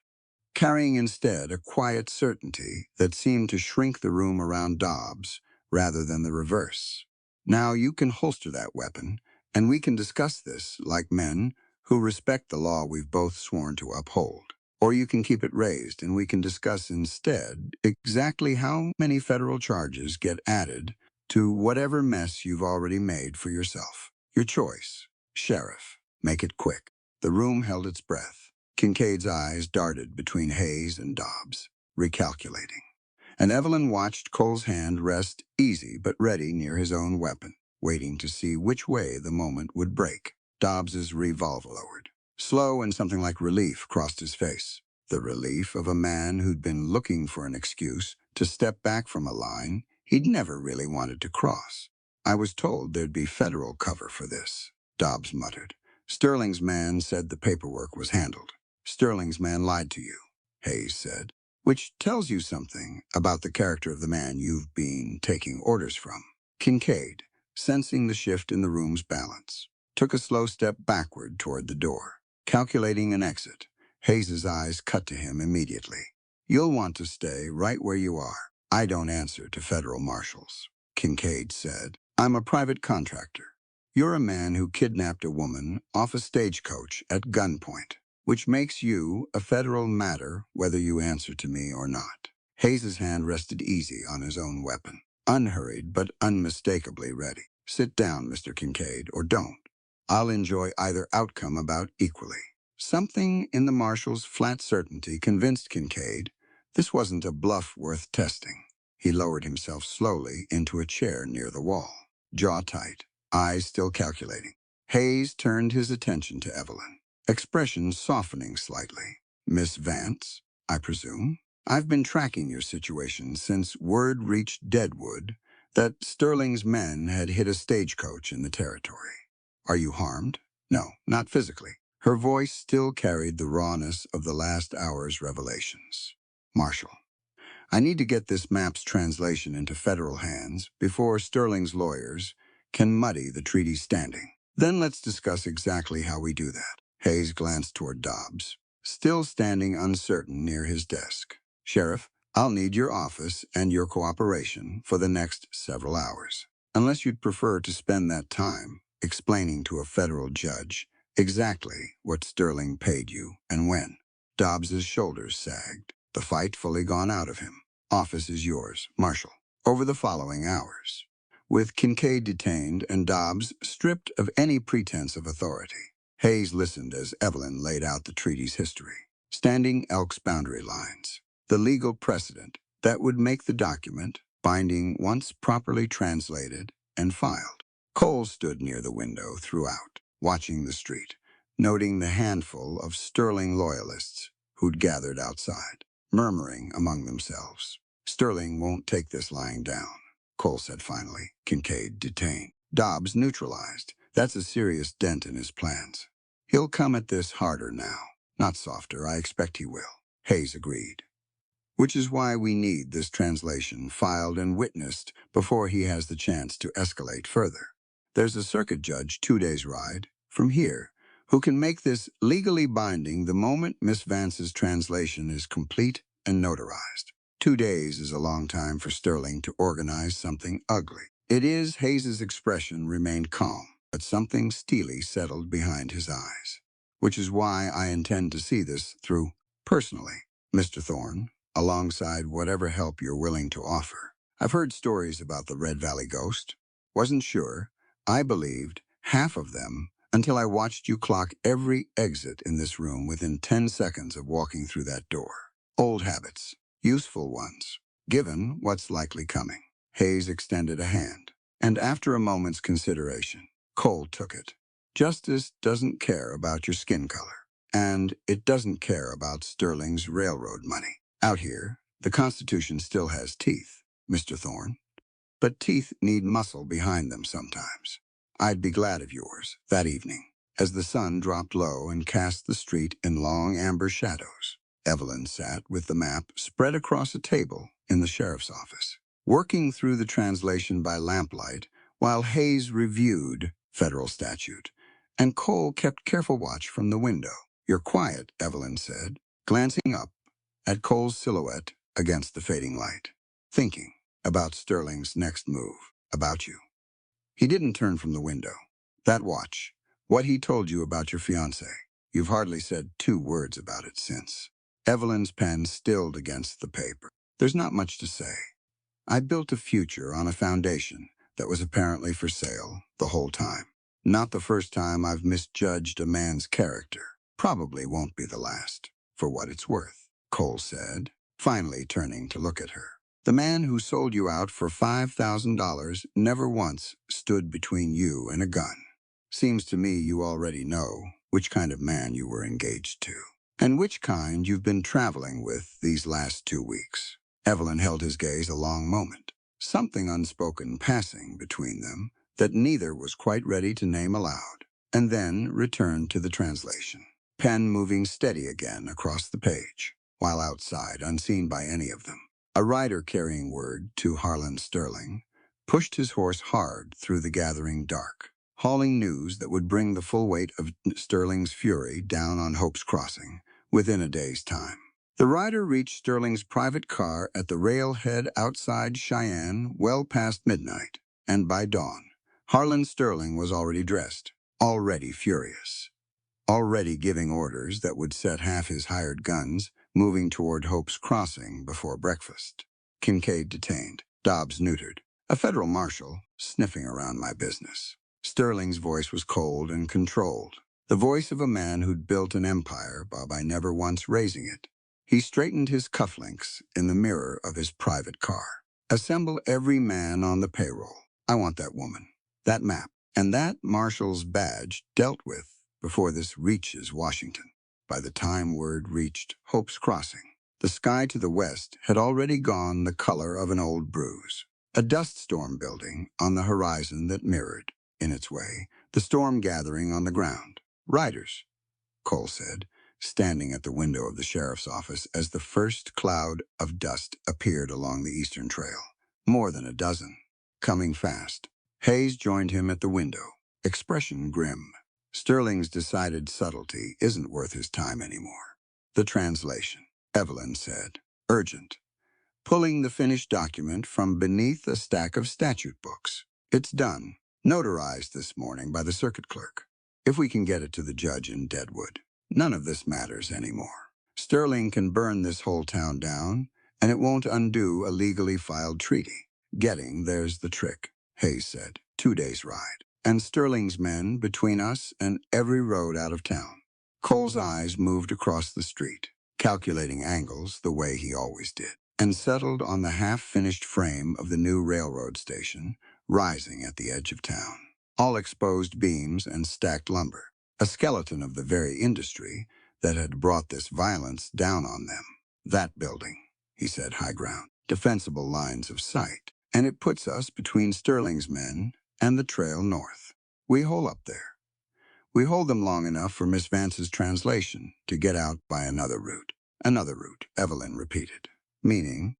carrying instead a quiet certainty that seemed to shrink the room around Dobbs rather than the reverse. Now you can holster that weapon, and we can discuss this like men who respect the law we've both sworn to uphold. Or you can keep it raised and we can discuss instead exactly how many federal charges get added to whatever mess you've already made for yourself. Your choice, Sheriff. Make it quick. The room held its breath. Kincaid's eyes darted between Hayes and Dobbs, recalculating. And Evelyn watched Cole's hand rest easy but ready near his own weapon, waiting to see which way the moment would break. Dobbs's revolver lowered. Slow and something like relief crossed his face. The relief of a man who'd been looking for an excuse to step back from a line he'd never really wanted to cross. I was told there'd be federal cover for this, Dobbs muttered. Sterling's man said the paperwork was handled. Sterling's man lied to you, Hayes said, which tells you something about the character of the man you've been taking orders from. Kincaid, sensing the shift in the room's balance, took a slow step backward toward the door, calculating an exit. Hayes's eyes cut to him immediately. You'll want to stay right where you are. I don't answer to federal marshals, Kincaid said. I'm a private contractor. You're a man who kidnapped a woman off a stagecoach at gunpoint, which makes you a federal matter whether you answer to me or not. Hayes's hand rested easy on his own weapon, unhurried but unmistakably ready. Sit down, Mr. Kincaid, or don't. I'll enjoy either outcome about equally. Something in the marshal's flat certainty convinced Kincaid this wasn't a bluff worth testing. He lowered himself slowly into a chair near the wall, jaw tight, eyes still calculating. Hayes turned his attention to Evelyn, expression softening slightly. Miss Vance, I presume? I've been tracking your situation since word reached Deadwood that Sterling's men had hit a stagecoach in the territory. Are you harmed? No, not physically. Her voice still carried the rawness of the last hour's revelations. Marshal, I need to get this map's translation into federal hands before Sterling's lawyers can muddy the treaty's standing. Then let's discuss exactly how we do that. Hayes glanced toward Dobbs, still standing uncertain near his desk. Sheriff, I'll need your office and your cooperation for the next several hours. Unless you'd prefer to spend that time explaining to a federal judge exactly what Sterling paid you and when. Dobbs's shoulders sagged, the fight fully gone out of him. Office is yours, Marshal. Over the following hours, with Kincaid detained and Dobbs stripped of any pretense of authority, Hayes listened as Evelyn laid out the treaty's history. Standing Elk's boundary lines, the legal precedent that would make the document binding once properly translated and filed. Cole stood near the window throughout, watching the street, noting the handful of Sterling loyalists who'd gathered outside, murmuring among themselves. Sterling won't take this lying down, Cole said finally. Kincaid detained. Dobbs neutralized. That's a serious dent in his plans. He'll come at this harder now, not softer. I expect he will. Hayes agreed. Which is why we need this translation filed and witnessed before he has the chance to escalate further. There's a circuit judge 2 days' ride from here who can make this legally binding the moment Miss Vance's translation is complete and notarized. 2 days is a long time for Sterling to organize something ugly. It is. Hayes's expression remained calm, but something steely settled behind his eyes. Which is why I intend to see this through personally, Mr. Thorne, alongside whatever help you're willing to offer. I've heard stories about the Red Valley Ghost. Wasn't sure. I believed half of them until I watched you clock every exit in this room within 10 seconds of walking through that door. Old habits. Useful ones, given what's likely coming. Hayes extended a hand, and after a moment's consideration, Cole took it. Justice doesn't care about your skin color, and it doesn't care about Sterling's railroad money. Out here, the Constitution still has teeth, Mr. Thorne, but teeth need muscle behind them sometimes. I'd be glad of yours that evening, as the sun dropped low and cast the street in long amber shadows. Evelyn sat with the map spread across a table in the sheriff's office, working through the translation by lamplight while Hayes reviewed federal statute, and Cole kept careful watch from the window. You're quiet, Evelyn said, glancing up at Cole's silhouette against the fading light, thinking about Sterling's next move, about you. He didn't turn from the window. That watch, what he told you about your fiancé. You've hardly said 2 words about it since. Evelyn's pen stilled against the paper. There's not much to say. I built a future on a foundation that was apparently for sale the whole time. Not the first time I've misjudged a man's character. Probably won't be the last, for what it's worth, Cole said, finally turning to look at her. The man who sold you out for $5,000 never once stood between you and a gun. Seems to me you already know which kind of man you were engaged to, and which kind you've been traveling with these last 2 weeks. Evelyn held his gaze a long moment, something unspoken passing between them that neither was quite ready to name aloud, and then returned to the translation, pen moving steady again across the page, while outside, unseen by any of them, a rider carrying word to Harlan Sterling pushed his horse hard through the gathering dark, hauling news that would bring the full weight of Sterling's fury down on Hope's Crossing within a day's time. The rider reached Sterling's private car at the railhead outside Cheyenne well past midnight, and by dawn, Harlan Sterling was already dressed, already furious, already giving orders that would set half his hired guns moving toward Hope's Crossing before breakfast. Kincaid detained, Dobbs neutered, a federal marshal sniffing around my business. Sterling's voice was cold and controlled, the voice of a man who'd built an empire by never once raising it. He straightened his cufflinks in the mirror of his private car. Assemble every man on the payroll. I want that woman, that map, and that marshal's badge dealt with before this reaches Washington. By the time word reached Hope's Crossing, the sky to the west had already gone the color of an old bruise, a dust storm building on the horizon that mirrored, in its way, the storm gathering on the ground. Riders, Cole said, standing at the window of the sheriff's office as the first cloud of dust appeared along the eastern trail. More than a dozen, coming fast. Hayes joined him at the window, expression grim. Sterling's decided subtlety isn't worth his time anymore. The translation, Evelyn said, urgent, pulling the finished document from beneath a stack of statute books. It's done, notarized this morning by the circuit clerk. If we can get it to the judge in Deadwood, none of this matters anymore. Sterling can burn this whole town down, and it won't undo a legally filed treaty. There's the trick, Hayes said. 2 days' ride. And Sterling's men between us and every road out of town. Cole's eyes moved across the street, calculating angles the way he always did, and settled on the half-finished frame of the new railroad station, rising at the edge of town. All exposed beams and stacked lumber, a skeleton of the very industry that had brought this violence down on them. That building, he said, high ground, defensible lines of sight, and it puts us between Sterling's men and the trail north. We hole up there. We hold them long enough for Miss Vance's translation to get out by another route. Another route, Evelyn repeated. Meaning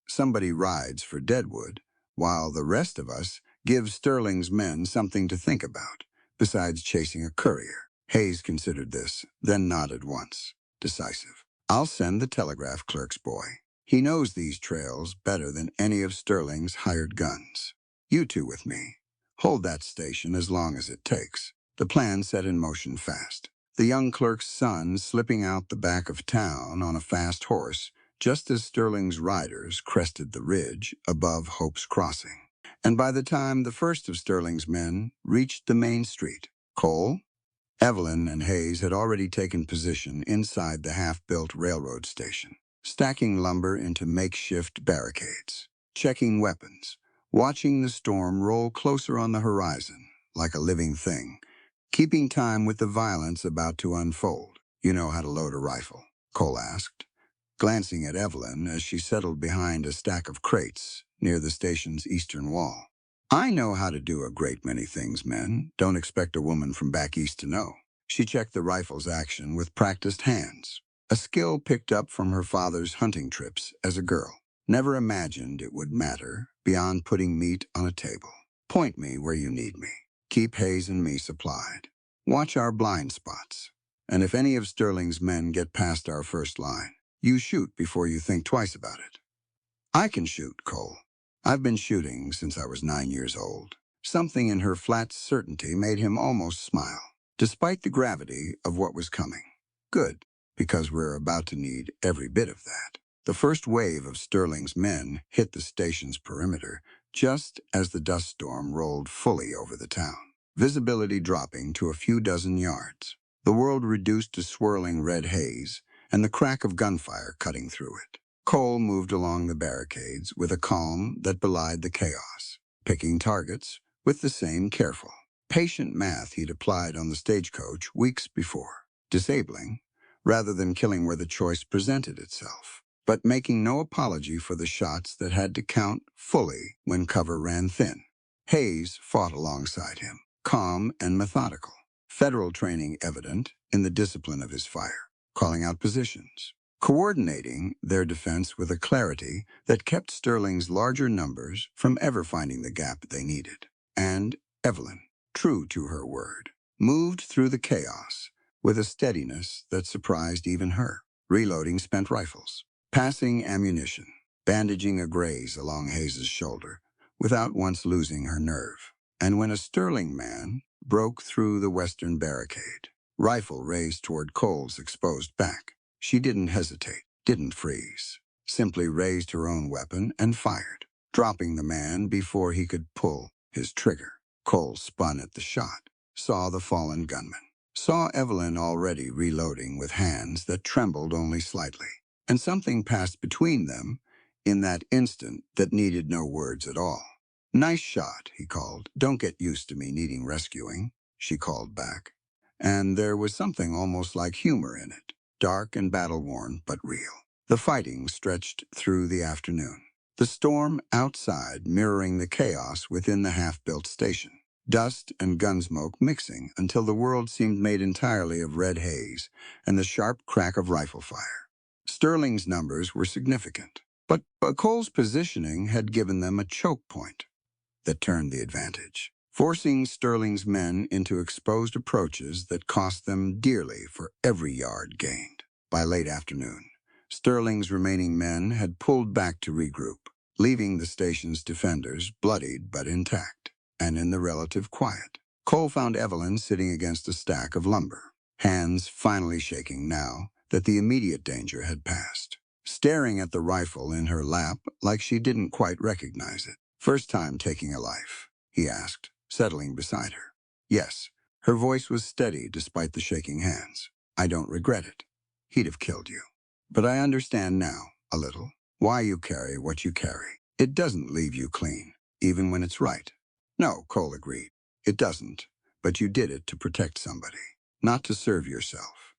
somebody rides for Deadwood, while the rest of us give Sterling's men something to think about, besides chasing a courier. Hayes considered this, then nodded once, decisive. I'll send the telegraph clerk's boy. He knows these trails better than any of Sterling's hired guns. You two with me. Hold that station as long as it takes. The plan set in motion fast. The young clerk's son slipping out the back of town on a fast horse, just as Sterling's riders crested the ridge above Hope's Crossing. And by the time the first of Sterling's men reached the main street, Cole, Evelyn, and Hayes had already taken position inside the half-built railroad station, stacking lumber into makeshift barricades, checking weapons, watching the storm roll closer on the horizon like a living thing, keeping time with the violence about to unfold. You know how to load a rifle? Cole asked, glancing at Evelyn as she settled behind a stack of crates near the station's eastern wall. I know how to do a great many things, men. Don't expect a woman from back east to know. She checked the rifle's action with practiced hands, a skill picked up from her father's hunting trips as a girl. Never imagined it would matter beyond putting meat on a table. Point me where you need me. Keep Hayes and me supplied. Watch our blind spots. And if any of Sterling's men get past our first line, you shoot before you think twice about it. I can shoot, Cole. I've been shooting since I was 9 years old. Something in her flat certainty made him almost smile, despite the gravity of what was coming. Good, because we're about to need every bit of that. The first wave of Sterling's men hit the station's perimeter just as the dust storm rolled fully over the town, visibility dropping to a few dozen yards. The world reduced to swirling red haze and the crack of gunfire cutting through it. Cole moved along the barricades with a calm that belied the chaos, picking targets with the same careful, patient math he'd applied on the stagecoach weeks before, disabling rather than killing where the choice presented itself, but making no apology for the shots that had to count fully when cover ran thin. Hayes fought alongside him, calm and methodical, federal training evident in the discipline of his fire, calling out positions, coordinating their defense with a clarity that kept Sterling's larger numbers from ever finding the gap they needed. And Evelyn, true to her word, moved through the chaos with a steadiness that surprised even her, reloading spent rifles, passing ammunition, bandaging a graze along Hayes's shoulder without once losing her nerve. And when a Sterling man broke through the western barricade, rifle raised toward Cole's exposed back, she didn't hesitate, didn't freeze, simply raised her own weapon and fired, dropping the man before he could pull his trigger. Cole spun at the shot, saw the fallen gunman, saw Evelyn already reloading with hands that trembled only slightly, and something passed between them in that instant that needed no words at all. Nice shot, he called. Don't get used to me needing rescuing, she called back. And there was something almost like humor in it, dark and battle-worn but real. The fighting stretched through the afternoon, the storm outside mirroring the chaos within the half-built station. dust and gun smoke mixing until the world seemed made entirely of red haze and the sharp crack of rifle fire. Sterling's numbers were significant, but Cole's positioning had given them a choke point that turned the advantage, forcing Sterling's men into exposed approaches that cost them dearly for every yard gained. By late afternoon, Sterling's remaining men had pulled back to regroup, leaving the station's defenders bloodied but intact. And in the relative quiet, Cole found Evelyn sitting against a stack of lumber, hands finally shaking now that the immediate danger had passed, staring at the rifle in her lap like she didn't quite recognize it. "First time taking a life?" he asked, settling beside her. "Yes." Her voice was steady despite the shaking hands. "I don't regret it. He'd have killed you. But I understand now, a little, why you carry what you carry. It doesn't leave you clean, even when it's right." "No," Cole agreed. "It doesn't, but you did it to protect somebody, not to serve yourself.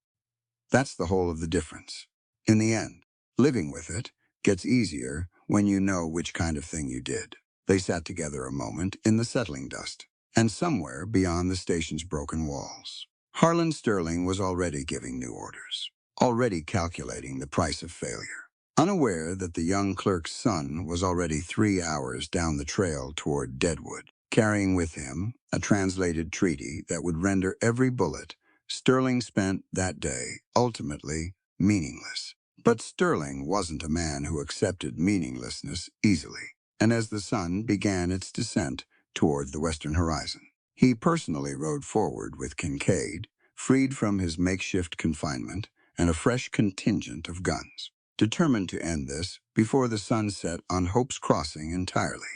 That's the whole of the difference. In the end, living with it gets easier when you know which kind of thing you did." They sat together a moment in the settling dust, and somewhere beyond the station's broken walls, Harlan Sterling was already giving new orders, already calculating the price of failure, unaware that the young clerk's son was already 3 hours down the trail toward Deadwood, carrying with him a translated treaty that would render every bullet Sterling spent that day ultimately meaningless. But Sterling wasn't a man who accepted meaninglessness easily, and as the sun began its descent toward the western horizon, he personally rode forward with Kincaid, freed from his makeshift confinement and a fresh contingent of guns, determined to end this before the sun set on Hope's Crossing entirely.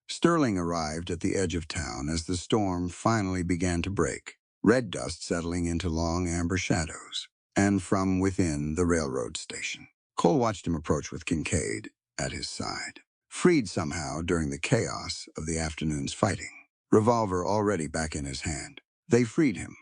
Sterling arrived at the edge of town as the storm finally began to break, red dust settling into long amber shadows, and from within the railroad station, Cole watched him approach with Kincaid at his side, freed somehow during the chaos of the afternoon's fighting, revolver already back in his hand. "They freed him,"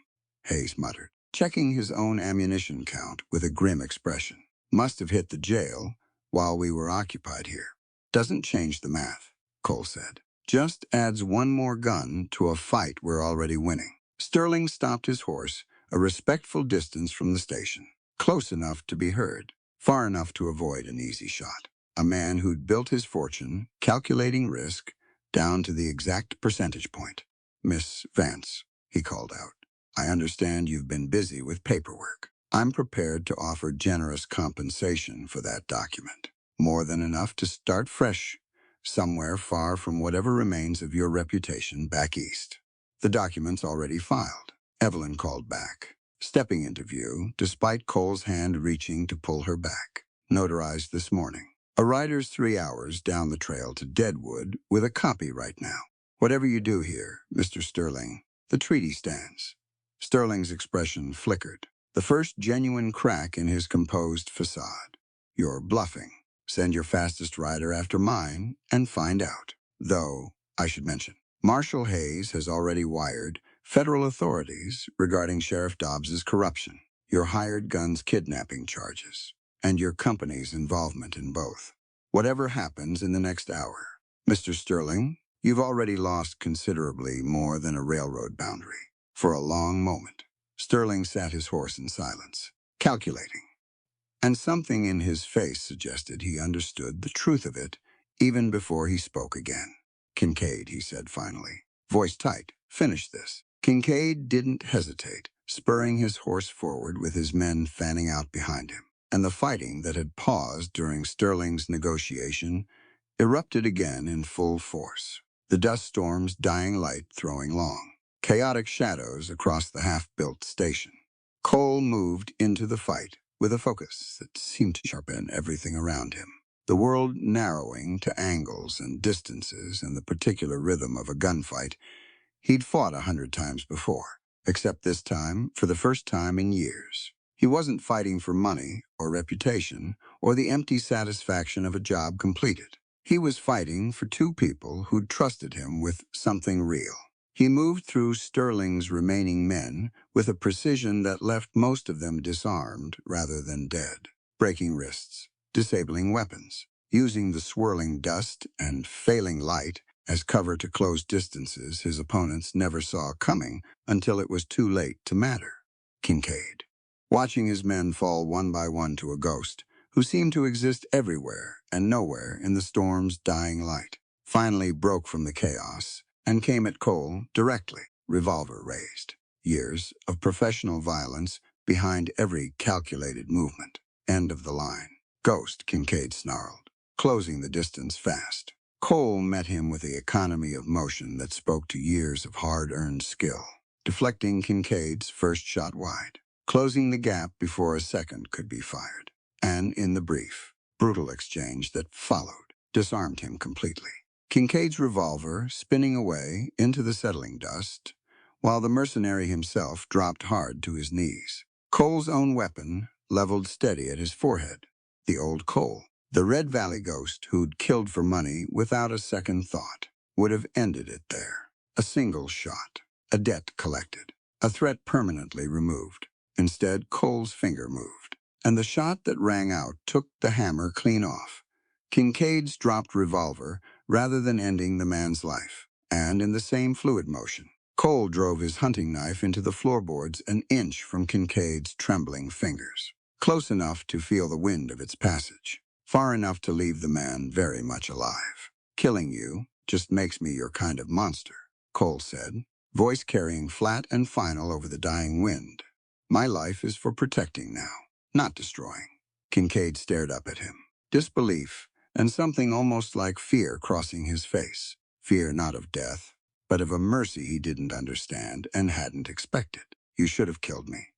Hayes muttered, checking his own ammunition count with a grim expression. "Must have hit the jail while we were occupied here." "Doesn't change the math," Cole said. "Just adds one more gun to a fight we're already winning." Sterling stopped his horse a respectful distance from the station, close enough to be heard, far enough to avoid an easy shot. A man who'd built his fortune, calculating risk, down to the exact percentage point. "Miss Vance," he called out, "I understand you've been busy with paperwork. I'm prepared to offer generous compensation for that document. More than enough to start fresh, somewhere far from whatever remains of your reputation back east." "The document's already filed," Evelyn called back, stepping into view despite Cole's hand reaching to pull her back. "Notarized this morning. A rider's 3 hours down the trail to Deadwood with a copy right now. Whatever you do here, Mr. Sterling, the treaty stands." Sterling's expression flickered, the first genuine crack in his composed facade. "You're bluffing. Send your fastest rider after mine and find out. Though, I should mention, Marshal Hayes has already wired federal authorities regarding Sheriff Dobbs's corruption, your hired gun's kidnapping charges, and your company's involvement in both. Whatever happens in the next hour, Mr. Sterling, you've already lost considerably more than a railroad boundary." For a long moment, Sterling sat his horse in silence, calculating, and something in his face suggested he understood the truth of it even before he spoke again. "Kincaid," he said finally, voice tight, "finish this." Kincaid didn't hesitate, spurring his horse forward with his men fanning out behind him, and the fighting that had paused during Sterling's negotiation erupted again in full force, the dust storm's dying light throwing long, chaotic shadows across the half-built station. Cole moved into the fight with a focus that seemed to sharpen everything around him, the world narrowing to angles and distances and the particular rhythm of a gunfight he'd fought 100 times before, except this time, for the first time in years, he wasn't fighting for money or reputation or the empty satisfaction of a job completed. He was fighting for two people who'd trusted him with something real. He moved through Sterling's remaining men with a precision that left most of them disarmed rather than dead, breaking wrists, disabling weapons, using the swirling dust and failing light as cover to close distances his opponents never saw coming until it was too late to matter. Kincaid, watching his men fall one by one to a ghost who seemed to exist everywhere and nowhere in the storm's dying light, finally broke from the chaos and came at Cole directly, revolver raised. Years of professional violence behind every calculated movement. End of the line. Ghost, Kincaid snarled, closing the distance fast. Cole met him with the economy of motion that spoke to years of hard-earned skill, deflecting Kincaid's first shot wide, closing the gap before a second could be fired. And in the brief, brutal exchange that followed, disarmed him completely. Kincaid's revolver spinning away into the settling dust, while the mercenary himself dropped hard to his knees. Cole's own weapon leveled steady at his forehead. The old Cole, the Red Valley ghost who'd killed for money without a second thought, would have ended it there. A single shot, a debt collected, a threat permanently removed. Instead, Cole's finger moved, and the shot that rang out took the hammer clean off. Kincaid's dropped revolver rather than ending the man's life, and in the same fluid motion, Cole drove his hunting knife into the floorboards an inch from Kincaid's trembling fingers, close enough to feel the wind of its passage, far enough to leave the man very much alive. "Killing you just makes me your kind of monster," Cole said, voice carrying flat and final over the dying wind. "My life is for protecting now, not destroying." Kincaid stared up at him, disbelief and something almost like fear crossing his face. Fear not of death, but of a mercy he didn't understand and hadn't expected. "You should have killed me,"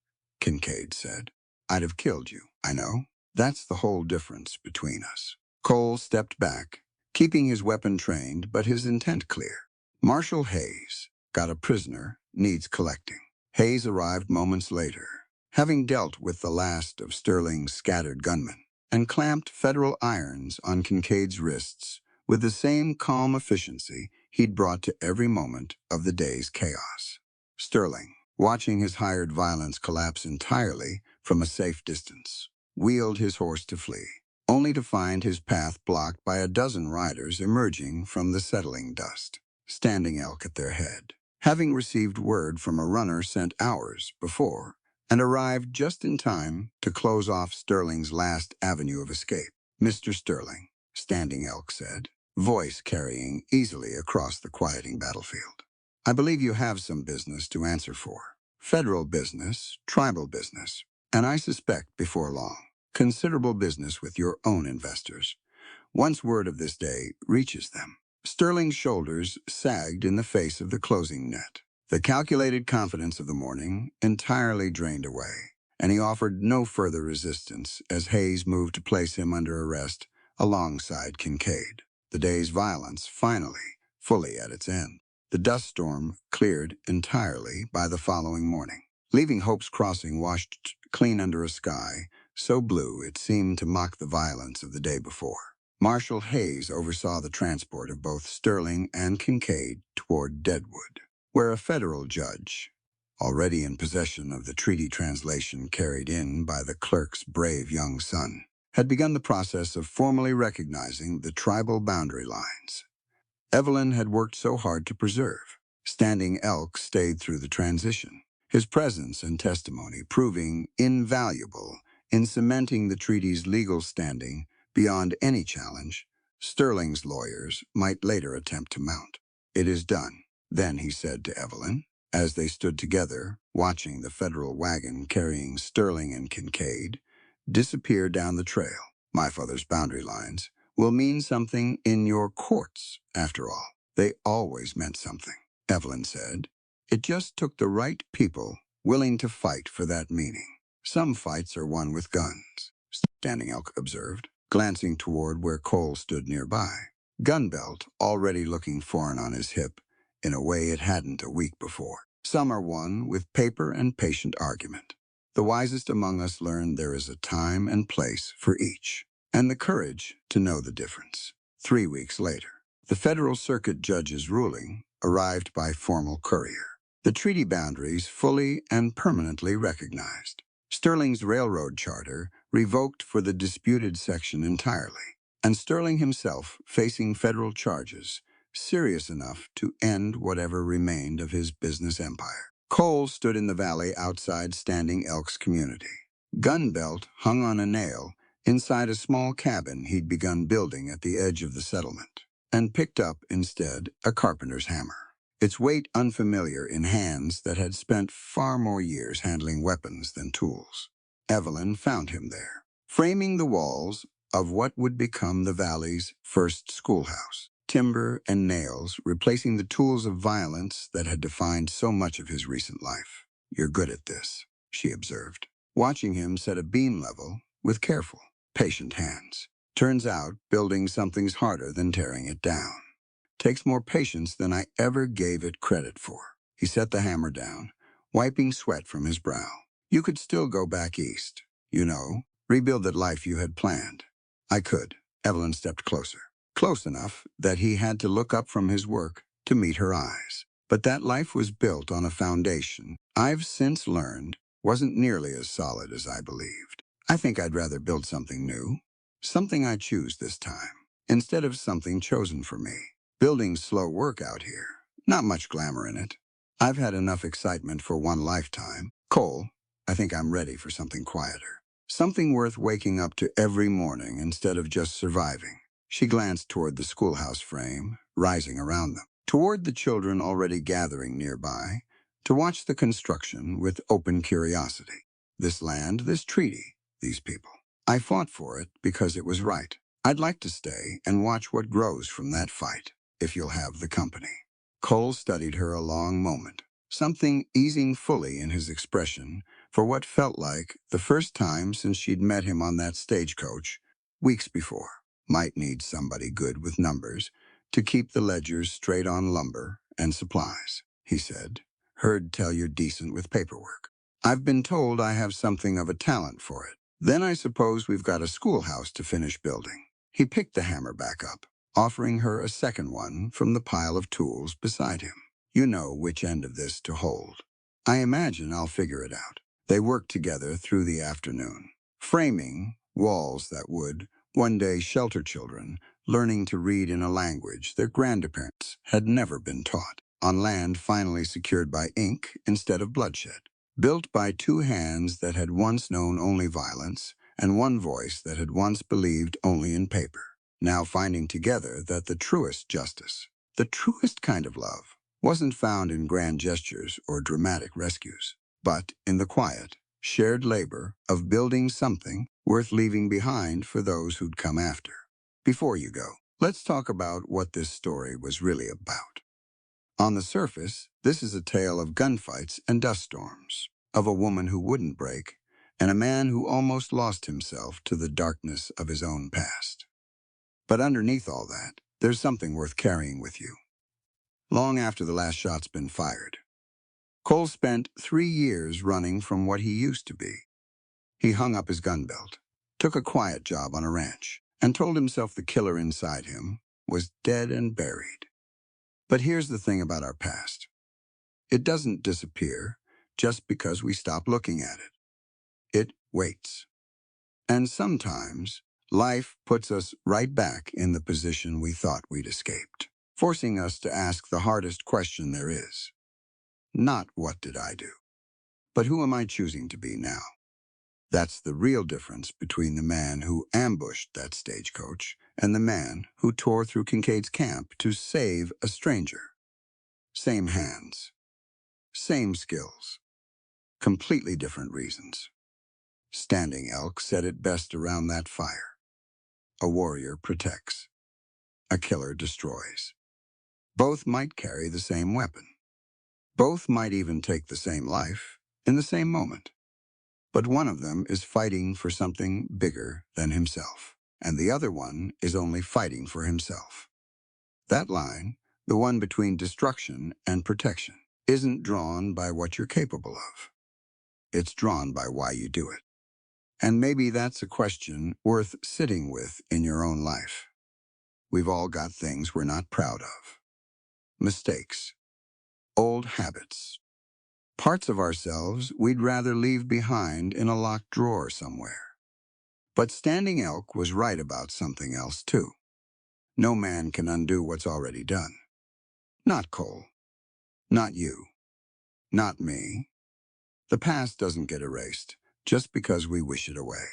Kincaid said. "I'd have killed you, I know. That's the whole difference between us." Cole stepped back, keeping his weapon trained but his intent clear. Marshal Hayes, got a prisoner, needs collecting. Hayes arrived moments later, having dealt with the last of Sterling's scattered gunmen, and clamped federal irons on Kincaid's wrists with the same calm efficiency he'd brought to every moment of the day's chaos. Sterling, watching his hired violence collapse entirely from a safe distance, wheeled his horse to flee, only to find his path blocked by a dozen riders emerging from the settling dust, Standing Elk at their head, having received word from a runner sent hours before, and arrived just in time to close off Sterling's last avenue of escape. "Mr. Sterling," Standing Elk said, voice carrying easily across the quieting battlefield, "I believe you have some business to answer for. Federal business, tribal business, and I suspect before long, considerable business with your own investors. Once word of this day reaches them." Sterling's shoulders sagged in the face of the closing net. The calculated confidence of the morning entirely drained away, and he offered no further resistance as Hayes moved to place him under arrest alongside Kincaid. The day's violence finally, fully at its end. The dust storm cleared entirely by the following morning, leaving Hope's Crossing washed clean under a sky so blue it seemed to mock the violence of the day before. Marshal Hayes oversaw the transport of both Sterling and Kincaid toward Deadwood, where a federal judge, already in possession of the treaty translation carried in by the clerk's brave young son, had begun the process of formally recognizing the tribal boundary lines Evelyn had worked so hard to preserve. Standing Elk stayed through the transition, his presence and testimony proving invaluable in cementing the treaty's legal standing beyond any challenge Sterling's lawyers might later attempt to mount. "It is done," then he said to Evelyn, as they stood together, watching the federal wagon carrying Sterling and Kincaid disappear down the trail. "My father's boundary lines will mean something in your courts, after all. They always meant something," Evelyn said. "It just took the right people willing to fight for that meaning. Some fights are won with guns," Standing Elk observed, glancing toward where Cole stood nearby, gunbelt already looking foreign on his hip in a way it hadn't a week before. "Some are won with paper and patient argument. The wisest among us learn there is a time and place for each, and the courage to know the difference." 3 weeks later, the federal circuit judge's ruling arrived by formal courier. The treaty boundaries fully and permanently recognized. Sterling's railroad charter revoked for the disputed section entirely, and Sterling himself facing federal charges serious enough to end whatever remained of his business empire. Cole stood in the valley outside Standing Elk's community. Gun belt hung on a nail inside a small cabin he'd begun building at the edge of the settlement, and picked up, instead, a carpenter's hammer, its weight unfamiliar in hands that had spent far more years handling weapons than tools. Evelyn found him there, framing the walls of what would become the valley's first schoolhouse, timber and nails replacing the tools of violence that had defined so much of his recent life. "You're good at this," she observed, watching him set a beam level with careful, patient hands. "Turns out building something's harder than tearing it down. Takes more patience than I ever gave it credit for." He set the hammer down, wiping sweat from his brow. "You could still go back east. You know, rebuild that life you had planned." "I could." Evelyn stepped closer. Close enough that he had to look up from his work to meet her eyes. "But that life was built on a foundation I've since learned wasn't nearly as solid as I believed. I think I'd rather build something new. Something I choose this time, instead of something chosen for me. Building's slow work out here. Not much glamour in it. I've had enough excitement for one lifetime. Cole, I think I'm ready for something quieter. Something worth waking up to every morning instead of just surviving." She glanced toward the schoolhouse frame, rising around them, toward the children already gathering nearby, to watch the construction with open curiosity. "This land, this treaty, these people. I fought for it because it was right. I'd like to stay and watch what grows from that fight, if you'll have the company." Cole studied her a long moment, something easing fully in his expression for what felt like the first time since she'd met him on that stagecoach weeks before. "Might need somebody good with numbers to keep the ledgers straight on lumber and supplies," he said. "Heard tell you're decent with paperwork. I've been told I have something of a talent for it. Then I suppose we've got a schoolhouse to finish building." He picked the hammer back up, offering her a second one from the pile of tools beside him. "You know which end of this to hold. I imagine I'll figure it out." They worked together through the afternoon, framing walls that would one day shelter children learning to read in a language their grandparents had never been taught, on land finally secured by ink instead of bloodshed, built by two hands that had once known only violence and one voice that had once believed only in paper, now finding together that the truest justice, the truest kind of love, wasn't found in grand gestures or dramatic rescues, but in the quiet, shared labor of building something worth leaving behind for those who'd come after. "Before you go, let's talk about what this story was really about. On the surface, this is a tale of gunfights and dust storms, of a woman who wouldn't break, and a man who almost lost himself to the darkness of his own past. But underneath all that, there's something worth carrying with you. Long after the last shot's been fired, Cole spent 3 years running from what he used to be. He hung up his gun belt, took a quiet job on a ranch, and told himself the killer inside him was dead and buried. But here's the thing about our past. It doesn't disappear just because we stop looking at it. It waits. And sometimes, life puts us right back in the position we thought we'd escaped, forcing us to ask the hardest question there is. Not what did I do, but who am I choosing to be now? That's the real difference between the man who ambushed that stagecoach and the man who tore through Kincaid's camp to save a stranger. Same hands, same skills, completely different reasons. Standing Elk said it best around that fire. A warrior protects. A killer destroys. Both might carry the same weapon. Both might even take the same life in the same moment. But one of them is fighting for something bigger than himself, and the other one is only fighting for himself. That line, the one between destruction and protection, isn't drawn by what you're capable of. It's drawn by why you do it. And maybe that's a question worth sitting with in your own life. We've all got things we're not proud of. Mistakes, old habits, parts of ourselves we'd rather leave behind in a locked drawer somewhere. But Standing Elk was right about something else, too. No man can undo what's already done. Not Cole. Not you. Not me. The past doesn't get erased just because we wish it away.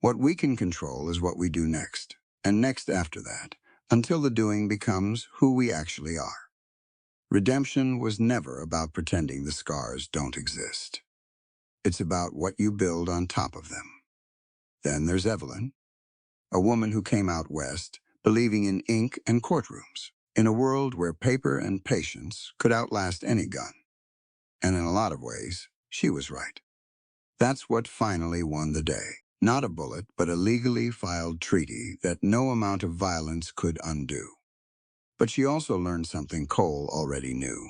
What we can control is what we do next, and next after that, until the doing becomes who we actually are. Redemption was never about pretending the scars don't exist. It's about what you build on top of them. Then there's Evelyn, a woman who came out west, believing in ink and courtrooms, in a world where paper and patience could outlast any gun. And in a lot of ways, she was right. That's what finally won the day. Not a bullet, but a legally filed treaty that no amount of violence could undo. But she also learned something Cole already knew.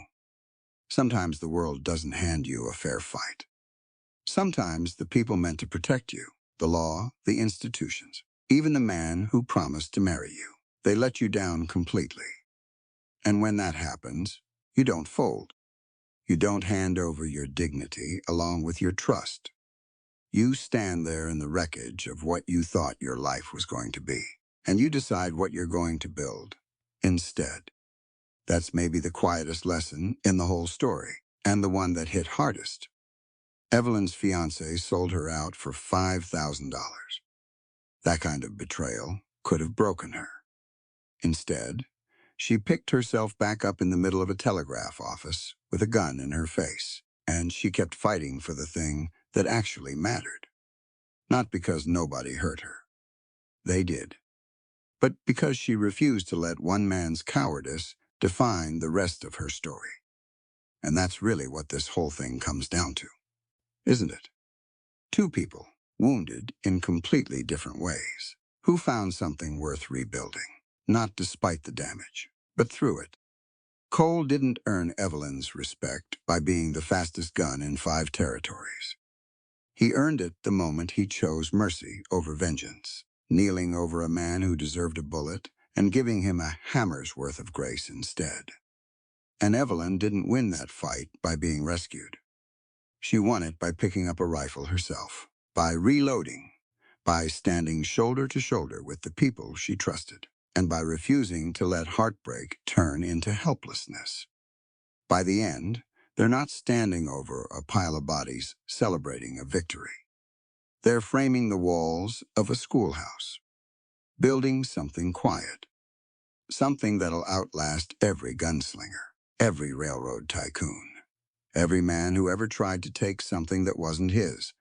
Sometimes the world doesn't hand you a fair fight. Sometimes the people meant to protect you, the law, the institutions, even the man who promised to marry you, they let you down completely. And when that happens, you don't fold. You don't hand over your dignity along with your trust. You stand there in the wreckage of what you thought your life was going to be, and you decide what you're going to build instead. That's maybe the quietest lesson in the whole story, and the one that hit hardest. Evelyn's fiancé sold her out for $5,000. That kind of betrayal could have broken her. Instead, she picked herself back up in the middle of a telegraph office with a gun in her face, and she kept fighting for the thing that actually mattered. Not because nobody hurt her. They did. But because she refused to let one man's cowardice define the rest of her story. And that's really what this whole thing comes down to, isn't it? Two people, wounded in completely different ways, who found something worth rebuilding, not despite the damage, but through it. Cole didn't earn Evelyn's respect by being the fastest gun in 5 territories. He earned it the moment he chose mercy over vengeance, kneeling over a man who deserved a bullet and giving him a hammer's worth of grace instead. And Evelyn didn't win that fight by being rescued. She won it by picking up a rifle herself, by reloading, by standing shoulder to shoulder with the people she trusted, and by refusing to let heartbreak turn into helplessness. By the end, they're not standing over a pile of bodies celebrating a victory. They're framing the walls of a schoolhouse, building something quiet, something that'll outlast every gunslinger, every railroad tycoon, every man who ever tried to take something that wasn't his.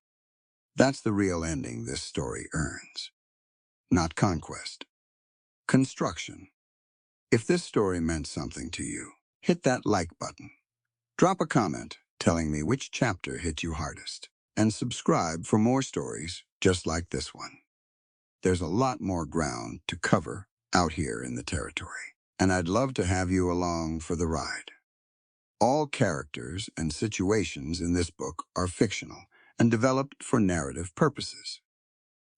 That's the real ending this story earns. Not conquest. Construction. If this story meant something to you, hit that like button. Drop a comment telling me which chapter hit you hardest, and subscribe for more stories just like this one. There's a lot more ground to cover out here in the territory, and I'd love to have you along for the ride. All characters and situations in this book are fictional and developed for narrative purposes.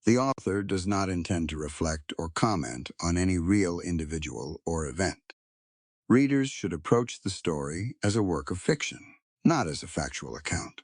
The author does not intend to reflect or comment on any real individual or event. Readers should approach the story as a work of fiction, not as a factual account.